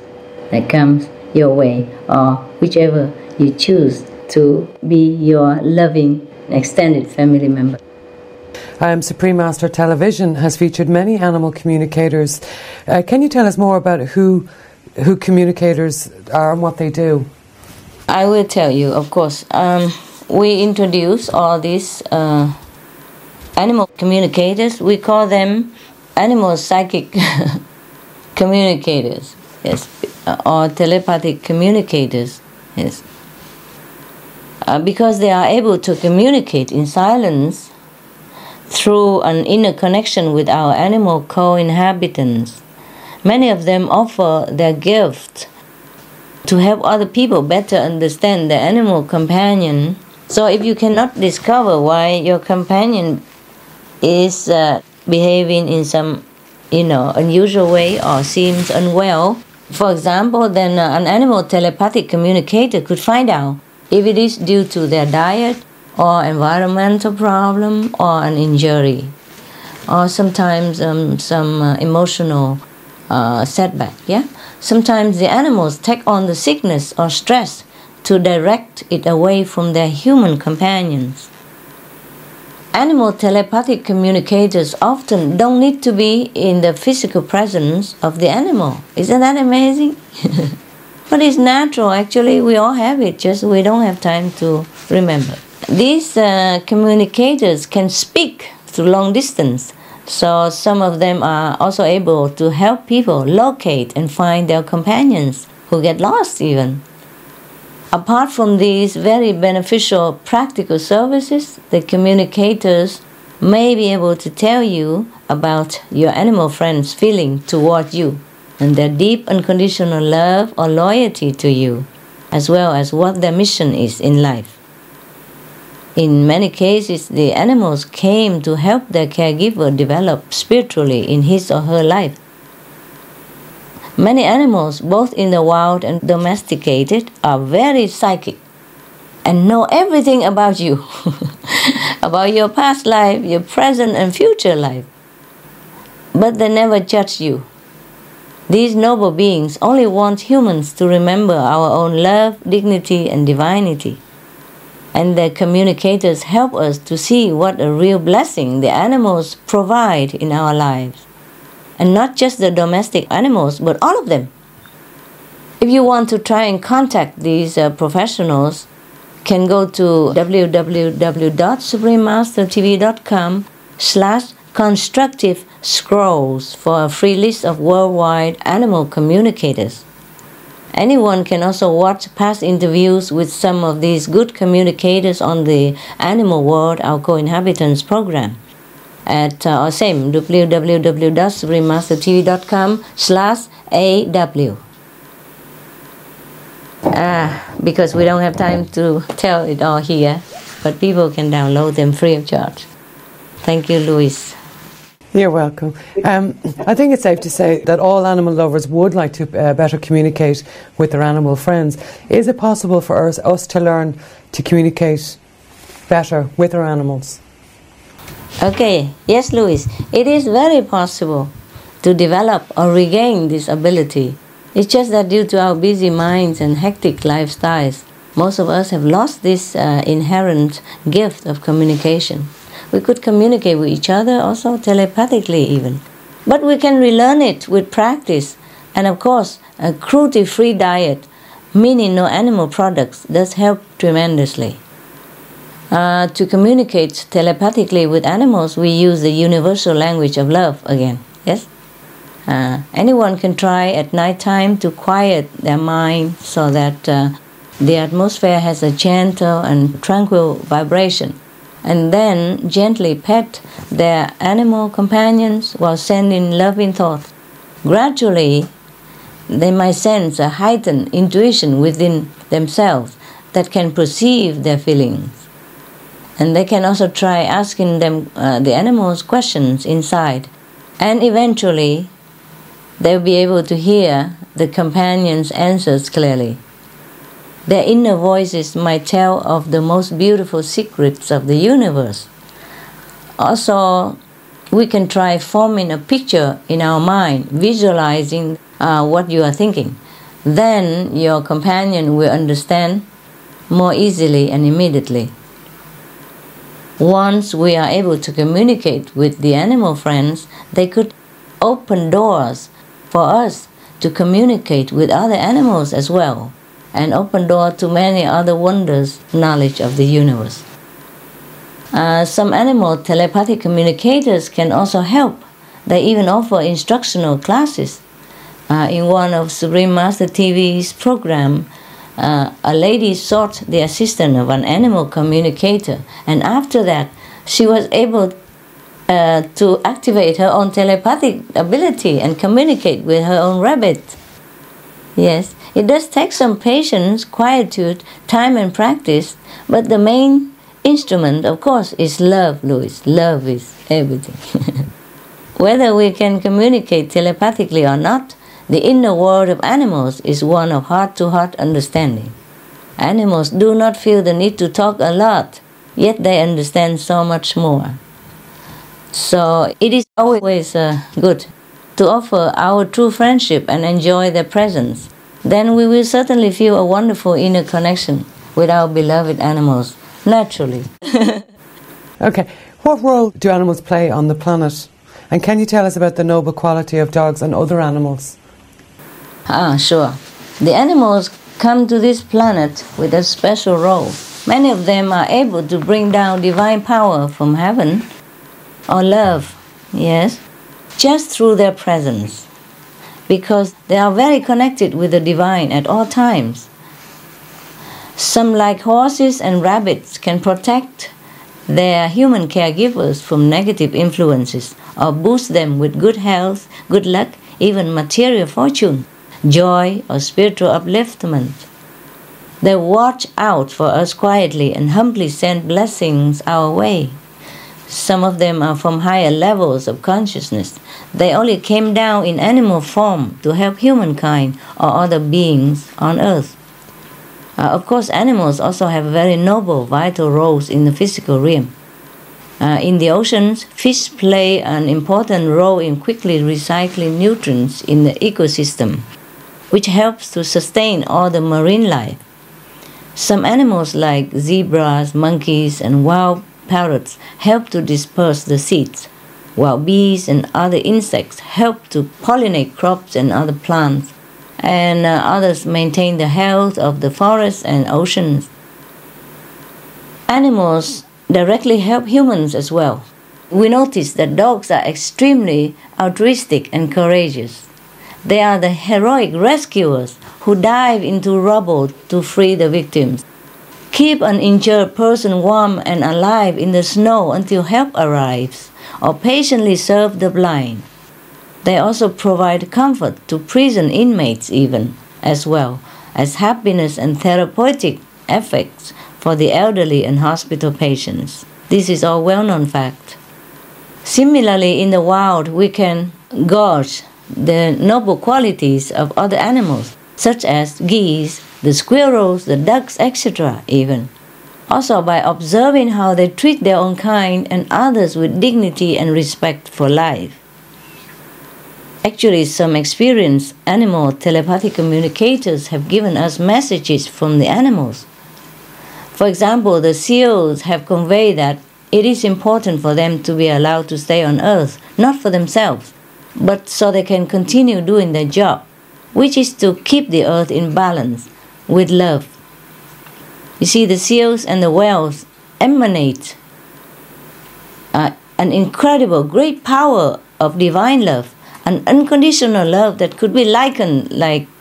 that comes your way, or whichever you choose to be your loving extended family member. Supreme Master Television has featured many animal communicators. Can you tell us more about who communicators are and what they do? I will tell you, of course. We introduce all these animal communicators. We call them animal psychic communicators, yes, or telepathic communicators, yes. Because they are able to communicate in silence through an inner connection with our animal co-inhabitants. Many of them offer their gift to help other people better understand their animal companion. So if you cannot discover why your companion is behaving in some, unusual way or seems unwell, for example, then an animal telepathic communicator could find out if it is due to their diet or environmental problem or an injury, or sometimes some emotional setback. Yeah, sometimes the animals take on the sickness or stress to direct it away from their human companions. Animal telepathic communicators often don't need to be in the physical presence of the animal. Isn't that amazing? But it's natural, actually. We all have it, just we don't have time to remember. These communicators can speak through long distance, so some of them are also able to help people locate and find their companions who get lost even. Apart from these very beneficial practical services, the communicators may be able to tell you about your animal friend's feeling toward you and their deep unconditional love or loyalty to you, as well as what their mission is in life. In many cases, the animals came to help their caregiver develop spiritually in his or her life. Many animals, both in the wild and domesticated, are very psychic and know everything about you, about your past life, your present and future life. But they never judge you. These noble beings only want humans to remember our own love, dignity, and divinity. And the communicators help us to see what a real blessing the animals provide in our lives. And not just the domestic animals, but all of them. If you want to try and contact these professionals, can go to www.suprememastertv.com facebook.com/constructive scrolls for a free list of worldwide animal communicators. Anyone can also watch past interviews with some of these good communicators on the Animal World, Our Co-Inhabitants program at our same www.suprememastertv.com/AW. Because we don't have time to tell it all here, but people can download them free of charge. Thank you, Louise. You're welcome. I think it's safe to say that all animal lovers would like to better communicate with their animal friends. Is it possible for us to learn to communicate better with our animals? Okay, yes, Louise, it is very possible to develop or regain this ability. It's just that due to our busy minds and hectic lifestyles, most of us have lost this inherent gift of communication. We could communicate with each other also telepathically even. But we can relearn it with practice. And of course, a cruelty-free diet, meaning no animal products, does help tremendously. To communicate telepathically with animals, we use the universal language of love again. Yes? Anyone can try at night time to quiet their mind so that the atmosphere has a gentle and tranquil vibration, and then gently pet their animal companions while sending loving thoughts. Gradually, they might sense a heightened intuition within themselves that can perceive their feelings. And they can also try asking them the animals questions inside, and eventually they'll be able to hear the companions' answers clearly. Their inner voices might tell of the most beautiful secrets of the universe. Also, we can try forming a picture in our mind, visualizing what you are thinking. Then your companion will understand more easily and immediately. Once we are able to communicate with the animal friends, they could open doors for us to communicate with other animals as well, and open door to many other wonders, knowledge of the universe. Some animal telepathic communicators can also help. They even offer instructional classes. In one of Supreme Master TV's program, a lady sought the assistance of an animal communicator, and after that she was able to activate her own telepathic ability and communicate with her own rabbit. Yes, it does take some patience, quietude, time and practice, but the main instrument, of course, is love, Louis. Love is everything. Whether we can communicate telepathically or not, the inner world of animals is one of heart-to-heart understanding. Animals do not feel the need to talk a lot, yet they understand so much more. So it is always good to offer our true friendship and enjoy their presence. Then we will certainly feel a wonderful inner connection with our beloved animals, naturally. Okay, what role do animals play on the planet? And can you tell us about the noble quality of dogs and other animals? Sure. The animals come to this planet with a special role. Many of them are able to bring down divine power from heaven, or love, yes, just through their presence, because they are very connected with the divine at all times. Some, like horses and rabbits, can protect their human caregivers from negative influences or boost them with good health, good luck, even material fortune, joy or spiritual upliftment. They watch out for us quietly and humbly send blessings our way. Some of them are from higher levels of consciousness. They only came down in animal form to help humankind or other beings on earth. Of course, animals also have very noble, vital roles in the physical realm. In the oceans, fish play an important role in quickly recycling nutrients in the ecosystem, which helps to sustain all the marine life. Some animals like zebras, monkeys, and wild parrots help to disperse the seeds, while bees and other insects help to pollinate crops and other plants, and others maintain the health of the forests and oceans. Animals directly help humans as well. we notice that dogs are extremely altruistic and courageous. They are the heroic rescuers who dive into rubble to free the victims, keep an injured person warm and alive in the snow until help arrives, or patiently serve the blind. They also provide comfort to prison inmates even, as well as happiness and therapeutic effects for the elderly and hospital patients. This is all well-known fact. Similarly, in the wild, we can gauge the noble qualities of other animals, such as geese, the squirrels, the ducks, etc. even. Also by observing how they treat their own kind and others with dignity and respect for life. Actually, some experienced animal telepathic communicators have given us messages from the animals. For example, the seals have conveyed that it is important for them to be allowed to stay on Earth, not for themselves, but so they can continue doing their job, which is to keep the Earth in balance with love. You see, the seals and the whales emanate an incredible, great power of divine love, an unconditional love that could be likened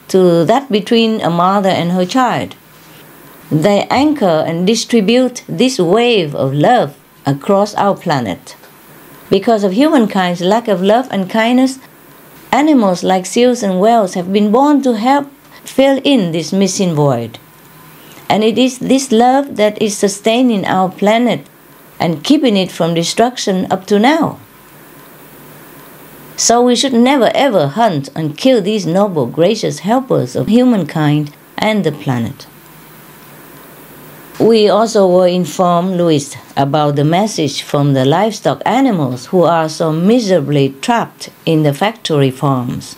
to that between a mother and her child. They anchor and distribute this wave of love across our planet. Because of humankind's lack of love and kindness, animals like seals and whales have been born to help fill in this missing void. And it is this love that is sustaining our planet and keeping it from destruction up to now. So we should never ever hunt and kill these noble, gracious helpers of humankind and the planet. We also were informed, Louis, about the message from the livestock animals who are so miserably trapped in the factory farms.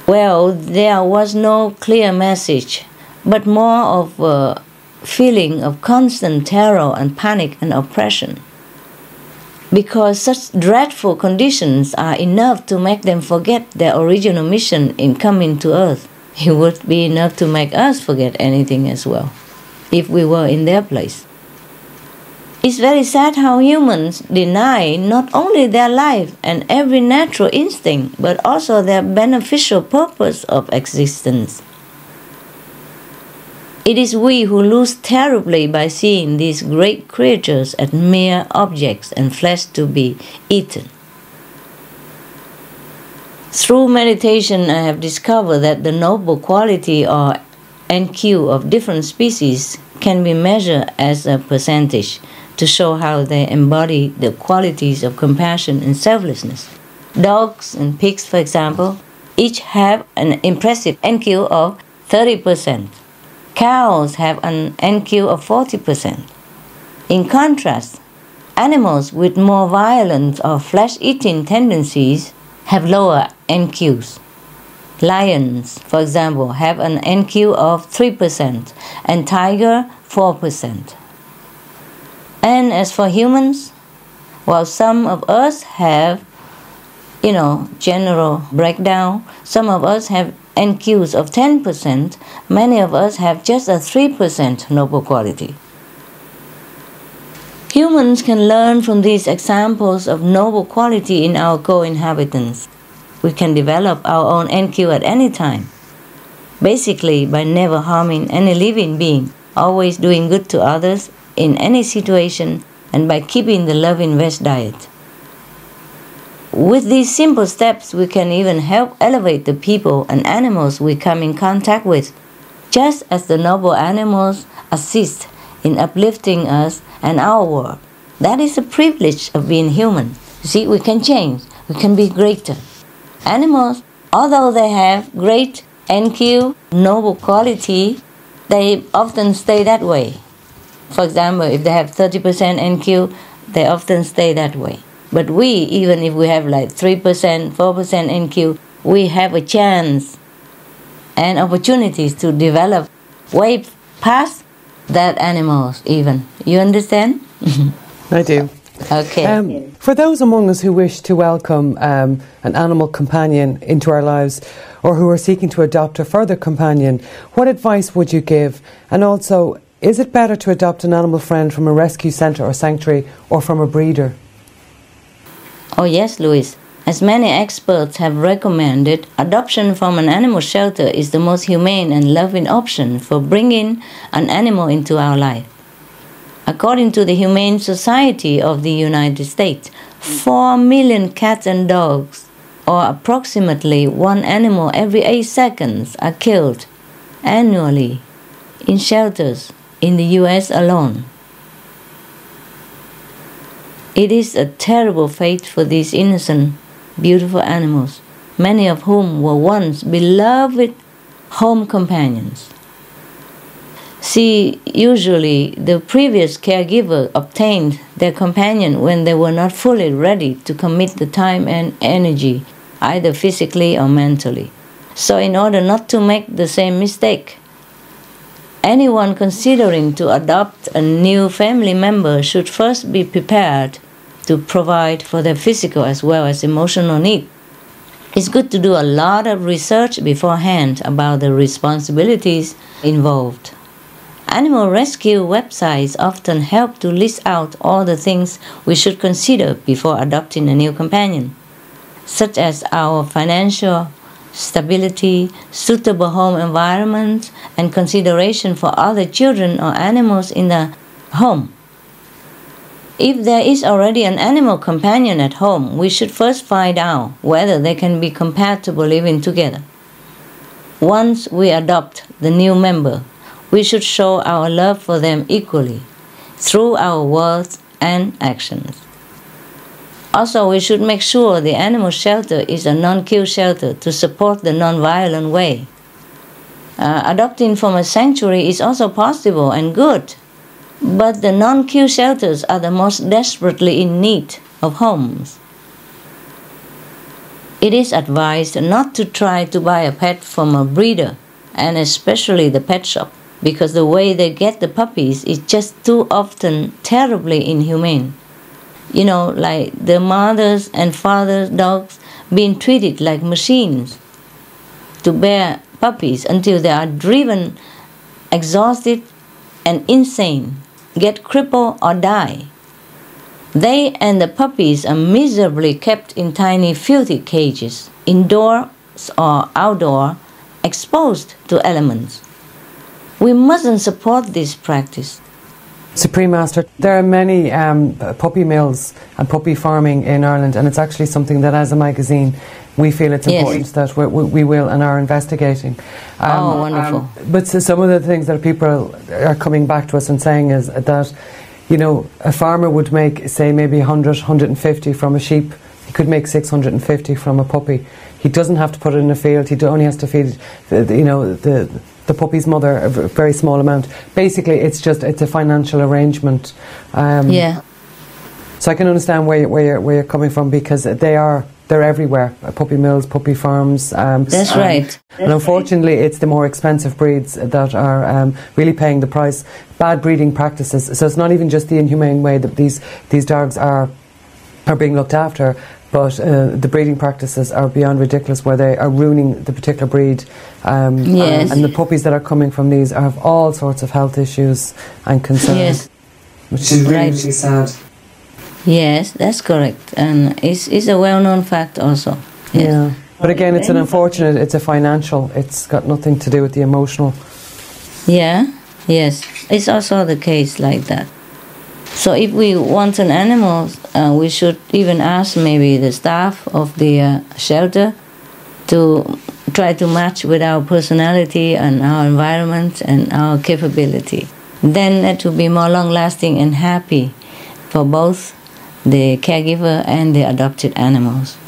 Well, there was no clear message, but more of a feeling of constant terror and panic and oppression. Because such dreadful conditions are enough to make them forget their original mission in coming to Earth. It would be enough to make us forget anything as well, if we were in their place. It's very sad how humans deny not only their life and every natural instinct, but also their beneficial purpose of existence. It is we who lose terribly by seeing these great creatures as mere objects and flesh to be eaten. Through meditation, I have discovered that the noble quality or NQ of different species can be measured as a percentage to show how they embody the qualities of compassion and selflessness. Dogs and pigs, for example, each have an impressive NQ of 30%. Cows have an NQ of 40%. In contrast, animals with more violent or flesh-eating tendencies have lower NQs. Lions, for example, have an NQ of 3% and tiger 4%. And as for humans, while some of us have, general breakdown, some of us have NQs of 10%, many of us have just a 3% noble quality. Humans can learn from these examples of noble quality in our co-inhabitants. We can develop our own NQ at any time, basically by never harming any living being, always doing good to others in any situation, and by keeping the loving veg diet. With these simple steps, we can even help elevate the people and animals we come in contact with, just as the noble animals assist in uplifting us and our world. That is the privilege of being human. You see, we can change, we can be greater. Animals, although they have great NQ, noble quality, they often stay that way. For example, if they have 30% NQ, they often stay that way. But we, even if we have 3%, 4% NQ, we have a chance and opportunities to develop way past that animals even. You understand? I do. Okay. For those among us who wish to welcome an animal companion into our lives, or who are seeking to adopt a further companion, what advice would you give? And also, Is it better to adopt an animal friend from a rescue centre or sanctuary or from a breeder? Oh yes, Louis. As many experts have recommended, adoption from an animal shelter is the most humane and loving option for bringing an animal into our life. According to the Humane Society of the United States, 4 million cats and dogs, or approximately one animal every 8 seconds, are killed annually in shelters in the US alone. It is a terrible fate for these innocent, beautiful animals, many of whom were once beloved home companions. See, usually the previous caregiver obtained their companion when they were not fully ready to commit the time and energy, either physically or mentally. So in order not to make the same mistake, anyone considering to adopt a new family member should first be prepared to provide for their physical as well as emotional needs. It's good to do a lot of research beforehand about the responsibilities involved. Animal rescue websites often help to list out all the things we should consider before adopting a new companion, such as our financial stability, suitable home environment, and consideration for other children or animals in the home. If there is already an animal companion at home, we should first find out whether they can be compatible living together. Once we adopt the new member, we should show our love for them equally through our words and actions. Also, we should make sure the animal shelter is a non-kill shelter to support the non-violent way. Adopting from a sanctuary is also possible and good, but the non-kill shelters are the most desperately in need of homes. It is advised not to try to buy a pet from a breeder, and especially the pet shop, because the way they get the puppies is just too often terribly inhumane. You know, like the mothers and fathers' dogs being treated like machines to bear puppies until they are driven, exhausted, and insane, get crippled or die. They and the puppies are miserably kept in tiny filthy cages, indoors or outdoor, exposed to elements. We mustn't support this practice. Supreme Master, there are many puppy mills and puppy farming in Ireland, and it's actually something that as a magazine we feel it's important that we will and are investigating. Oh, wonderful. But so some of the things that people are coming back to us and saying is that, you know, a farmer would make, say, maybe 100, 150 from a sheep. He could make 650 from a puppy. He doesn't have to put it in a field. He only has to feed, the puppy's mother a very small amount. Basically, it's a financial arrangement. So I can understand where you're coming from, because they're everywhere. Puppy mills, puppy farms. That's right. And unfortunately, it's the more expensive breeds that are really paying the price. Bad breeding practices. So it's not even just the inhumane way that these dogs are being looked after, but the breeding practices are beyond ridiculous, where they are ruining the particular breed. And the puppies that are coming from these have all sorts of health issues and concerns, which is really sad. Yes, that's correct, and it's a well-known fact also. Yes. Yeah, but again, it's a financial. It's got nothing to do with the emotional. Yeah, yes, it's also the case like that. So if we want an animal, we should even ask maybe the staff of the shelter to try to match with our personality and our environment and our capability. Then it will be more long-lasting and happy for both the caregiver and the adopted animals.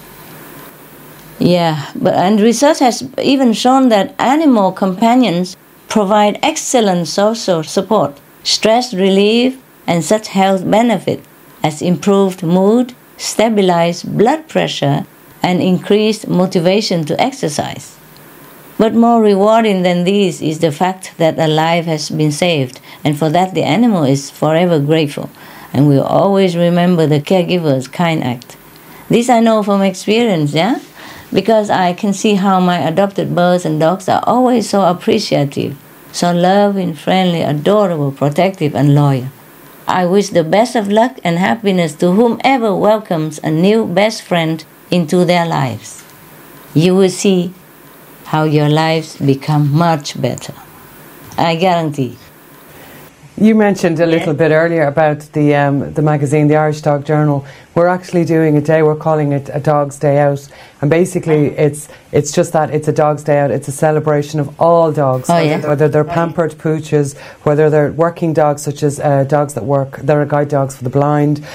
And research has even shown that animal companions provide excellent social support, stress relief, and such health benefits as improved mood, stabilized blood pressure, and increased motivation to exercise. But more rewarding than these is the fact that a life has been saved, and for that the animal is forever grateful, and will always remember the caregiver's kind act. This I know from experience, because I can see how my adopted birds and dogs are always so appreciative So loving, friendly, adorable, protective, and loyal. I wish the best of luck and happiness to whomever welcomes a new best friend into their lives. You will see how your lives become much better. I guarantee. You mentioned a little bit earlier about the magazine, the Irish Dog Journal. We're actually doing a day, we're calling it a Dog's Day Out. And basically it's just that, it's a Dog's Day Out. It's a celebration of all dogs, whether they're pampered pooches, whether they're working dogs such as dogs that work, there are guide dogs for the blind,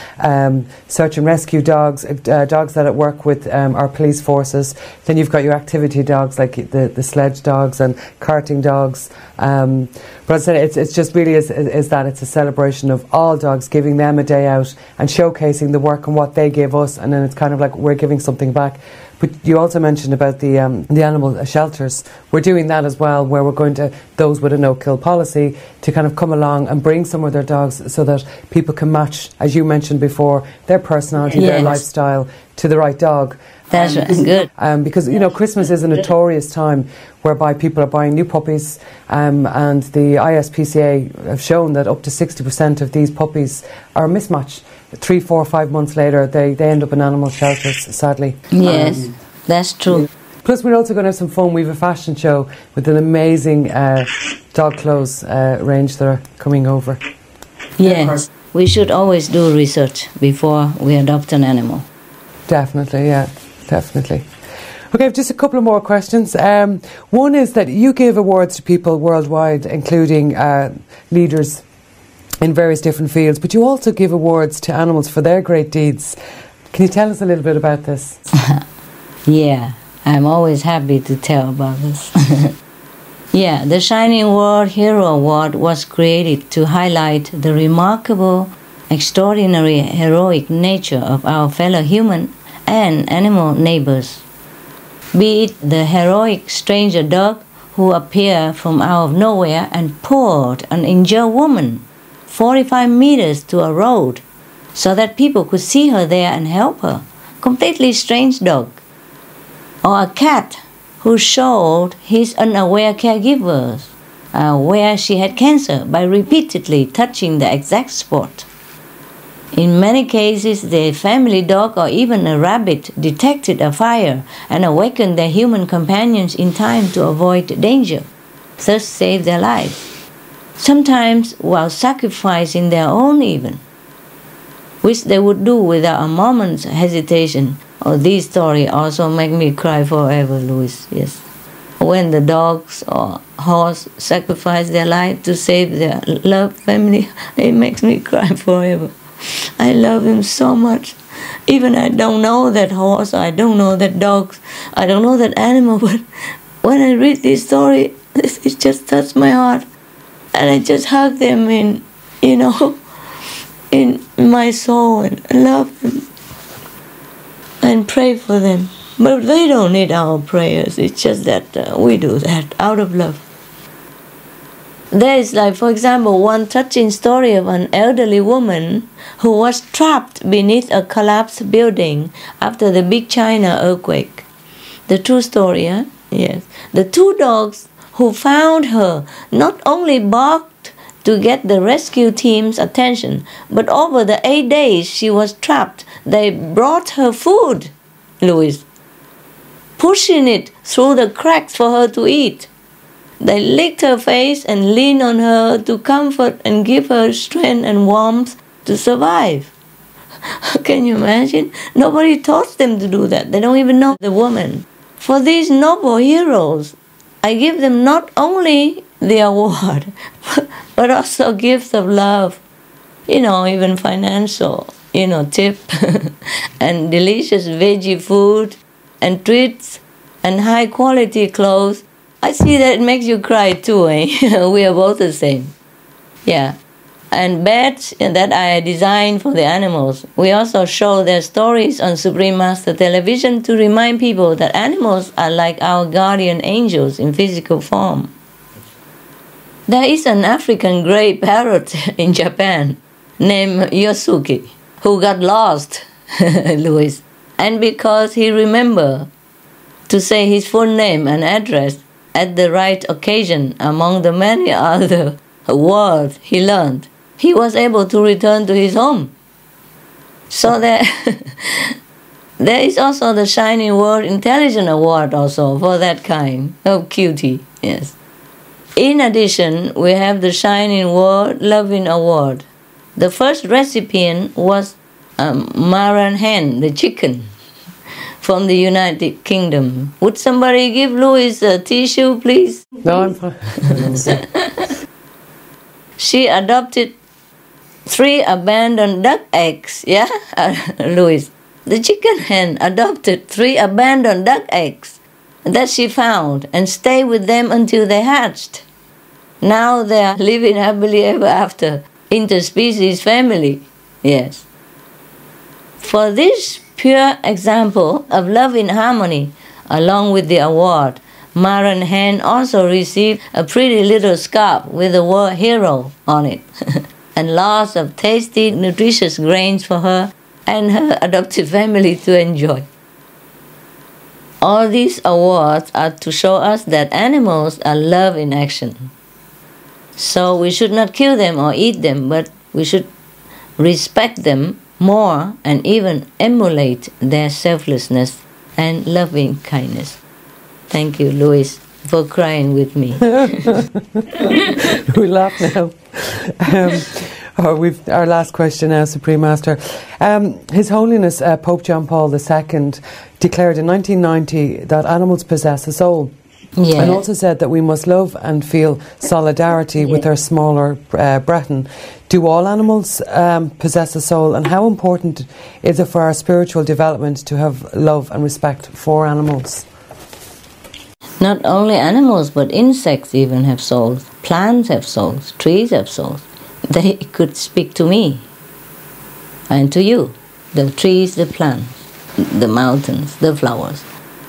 search and rescue dogs, dogs that work with our police forces. Then you've got your activity dogs like the sledge dogs and carting dogs. But as I said, it's just really is that it's a celebration of all dogs, giving them a day out and showcasing the work and what they give us, and then it's kind of like we're giving something back. But you also mentioned about the animal shelters. We're doing that as well, where we're going to those with a no-kill policy to kind of come along and bring some of their dogs so that people can match, as you mentioned before, their personality, their lifestyle to the right dog. That's good. Because, you know, Christmas is a notorious time whereby people are buying new puppies, and the ISPCA have shown that up to 60% of these puppies are a mismatch. 3, 4, 5 months later, they end up in animal shelters, sadly. Yes, that's true. Plus, we're also going to have some fun. We have a fashion show with an amazing dog clothes range that are coming over. Yes, we should always do research before we adopt an animal. Definitely, yeah, definitely. Okay, just a couple of more questions. One is that you give awards to people worldwide, including leaders in various different fields, but you also give awards to animals for their great deeds. Can you tell us a little bit about this? Yeah, I'm always happy to tell about this. Yeah, the Shining World Hero Award was created to highlight the remarkable, extraordinary, heroic nature of our fellow human and animal neighbors. Be it the heroic stranger dog who appeared from out of nowhere and pulled an injured woman 45 meters to a road so that people could see her there and help her. Completely strange dog. Or a cat who showed his unaware caregivers where she had cancer by repeatedly touching the exact spot. In many cases, the family dog or even a rabbit detected a fire and awakened their human companions in time to avoid danger, thus saved their lives. Sometimes while sacrificing their own even, which they would do without a moment's hesitation. Oh, this story also make me cry forever, Louis, yes. When the dogs or horse sacrifice their life to save their loved family, it makes me cry forever. I love him so much. Even I don't know that horse, I don't know that dog, I don't know that animal, but when I read this story, it just touched my heart. And I just hug them in, you know, in my soul and love them and pray for them. But they don't need our prayers. It's just that we do that out of love. There is, like, for example, one touching story of an elderly woman who was trapped beneath a collapsed building after the big China earthquake. The true story, huh? Yes. The two dogs who found her not only barked to get the rescue team's attention, but over the 8 days she was trapped, they brought her food, Louis, pushing it through the cracks for her to eat. They licked her face and leaned on her to comfort and give her strength and warmth to survive. Can you imagine? Nobody taught them to do that. They don't even know the woman. For these noble heroes, I give them not only the award, but also gifts of love, you know, even financial, you know, tip, and delicious veggie food, and treats, and high quality clothes. I see that it makes you cry too, eh? We are both the same. Yeah. And beds that I designed for the animals. We also show their stories on Supreme Master Television to remind people that animals are like our guardian angels in physical form. There is an African grey parrot in Japan named Yosuke who got lost, Louis. And because he remembered to say his full name and address, at the right occasion, among the many other words he learned, he was able to return to his home. So there is also the Shining World Intelligent Award also for that kind of cutie, yes. In addition, we have the Shining World Loving Award. The first recipient was Maran hen, the chicken, from the United Kingdom. Would somebody give Louis a tissue, please? No, I'm fine. She adopted 3 abandoned duck eggs, yeah, Louis? The chicken hen adopted 3 abandoned duck eggs that she found and stayed with them until they hatched. Now they are living happily ever after, interspecies family, yes. For this pure example of love in harmony, along with the award, Maran hen also received a pretty little scarf with the word hero on it, and lots of tasty, nutritious grains for her and her adoptive family to enjoy. All these awards are to show us that animals are love in action. So we should not kill them or eat them, but we should respect them more and even emulate their selflessness and loving kindness. Thank you, Louis, for crying with me. We laugh now. Our last question now, Supreme Master. His Holiness Pope John Paul II declared in 1990 that animals possess a soul. Yeah. And also said that we must love and feel solidarity with our smaller brethren. Do all animals possess a soul, and how important is it for our spiritual development to have love and respect for animals? Not only animals, but insects even have souls. Plants have souls. Trees have souls. They could speak to me and to you. The trees, the plants, the mountains, the flowers.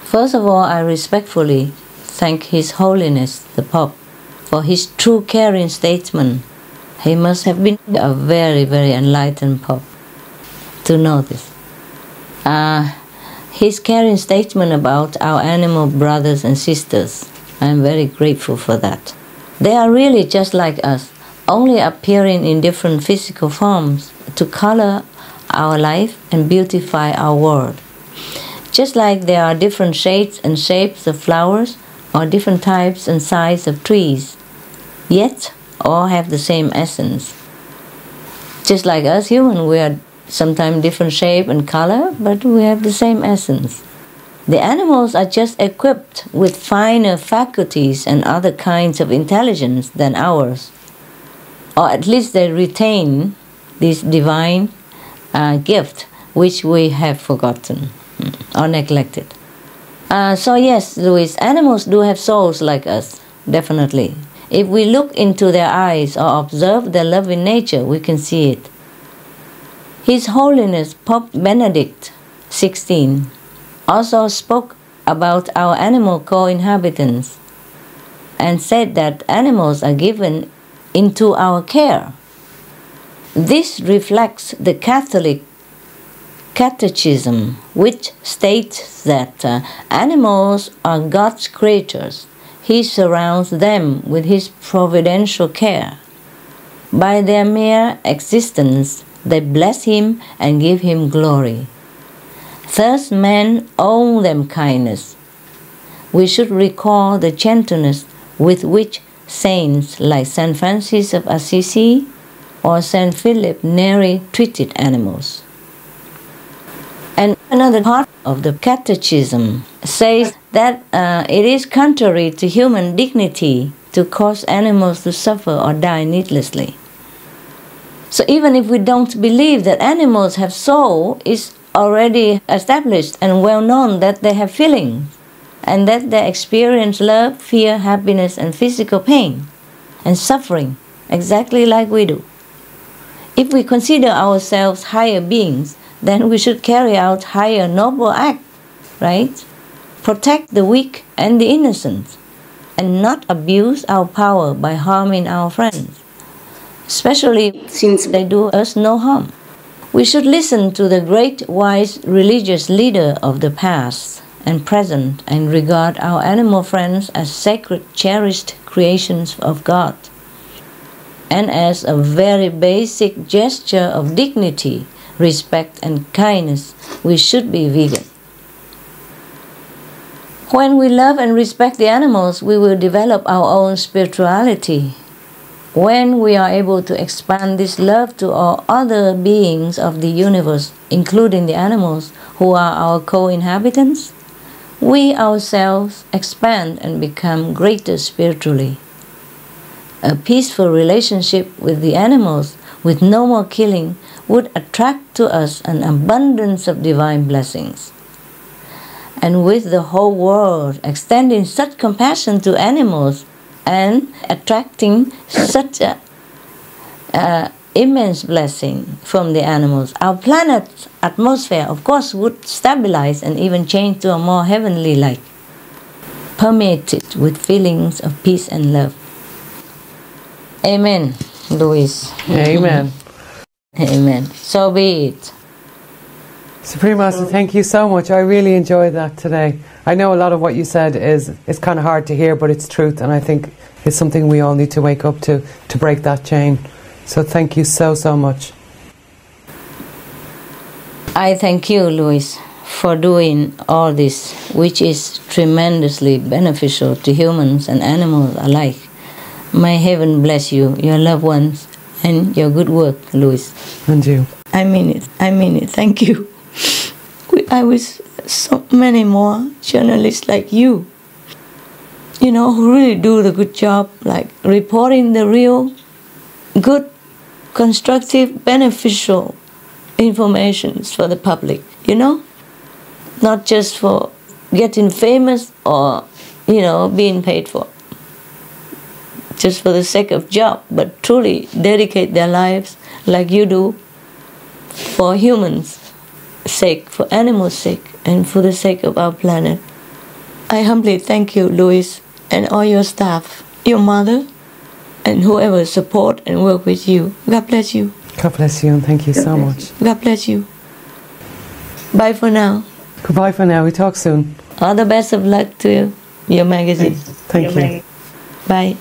First of all, I respectfully thank His Holiness the Pope for his true caring statement. He must have been a very, very enlightened Pope to know this. His caring statement about our animal brothers and sisters, I am very grateful for that. They are really just like us, only appearing in different physical forms to color our life and beautify our world. Just like there are different shades and shapes of flowers, or different types and sizes of trees, yet all have the same essence. Just like us humans, we are sometimes different shape and color, but we have the same essence. The animals are just equipped with finer faculties and other kinds of intelligence than ours, or at least they retain this divine gift which we have forgotten or neglected. So yes, Louis, animals do have souls like us, definitely. If we look into their eyes or observe their loving nature, we can see it. His Holiness Pope Benedict XVI also spoke about our animal co-inhabitants and said that animals are given into our care. This reflects the Catholic Catechism, which states that animals are God's creatures. He surrounds them with His providential care. By their mere existence, they bless Him and give Him glory. Thus men owe them kindness. We should recall the gentleness with which saints like Saint Francis of Assisi or Saint Philip Neri treated animals. And another part of the Catechism says that it is contrary to human dignity to cause animals to suffer or die needlessly. So even if we don't believe that animals have soul, it's already established and well known that they have feelings and that they experience love, fear, happiness, and physical pain and suffering exactly like we do. If we consider ourselves higher beings, then we should carry out higher noble acts, right? Protect the weak and the innocent, and not abuse our power by harming our friends, especially since they do us no harm. We should listen to the great wise religious leader of the past and present and regard our animal friends as sacred, cherished creations of God. And as a very basic gesture of dignity, respect and kindness, we should be vegan. When we love and respect the animals, we will develop our own spirituality. When we are able to expand this love to all other beings of the universe, including the animals who are our co-inhabitants, we ourselves expand and become greater spiritually. A peaceful relationship with the animals, with no more killing, would attract to us an abundance of divine blessings. And with the whole world extending such compassion to animals and attracting such a immense blessing from the animals, our planet's atmosphere, of course, would stabilize and even change to a more heavenly light, permeated with feelings of peace and love. Amen, Louis. Amen. Amen. So be it. Supreme Master, thank you so much. I really enjoyed that today. I know a lot of what you said is kind of hard to hear, but it's truth, and I think it's something we all need to wake up to break that chain. So thank you so, so much. I thank you, Louis, for doing all this, which is tremendously beneficial to humans and animals alike. May heaven bless you, your loved ones, and your good work, Louis. And you. I mean it. I mean it. Thank you. I wish so many more journalists like you, who really do the good job, like reporting the real, good, constructive, beneficial information for the public, not just for getting famous or, being paid for, just for the sake of job, but truly dedicate their lives like you do for humans' sake, for animals' sake, and for the sake of our planet. I humbly thank you, Louis, and all your staff, your mother, and whoever support and work with you. God bless you. God bless you, and thank you so much. God bless you. Bye for now. Goodbye for now. We talk soon. All the best of luck to your magazine. Thank you. Bye.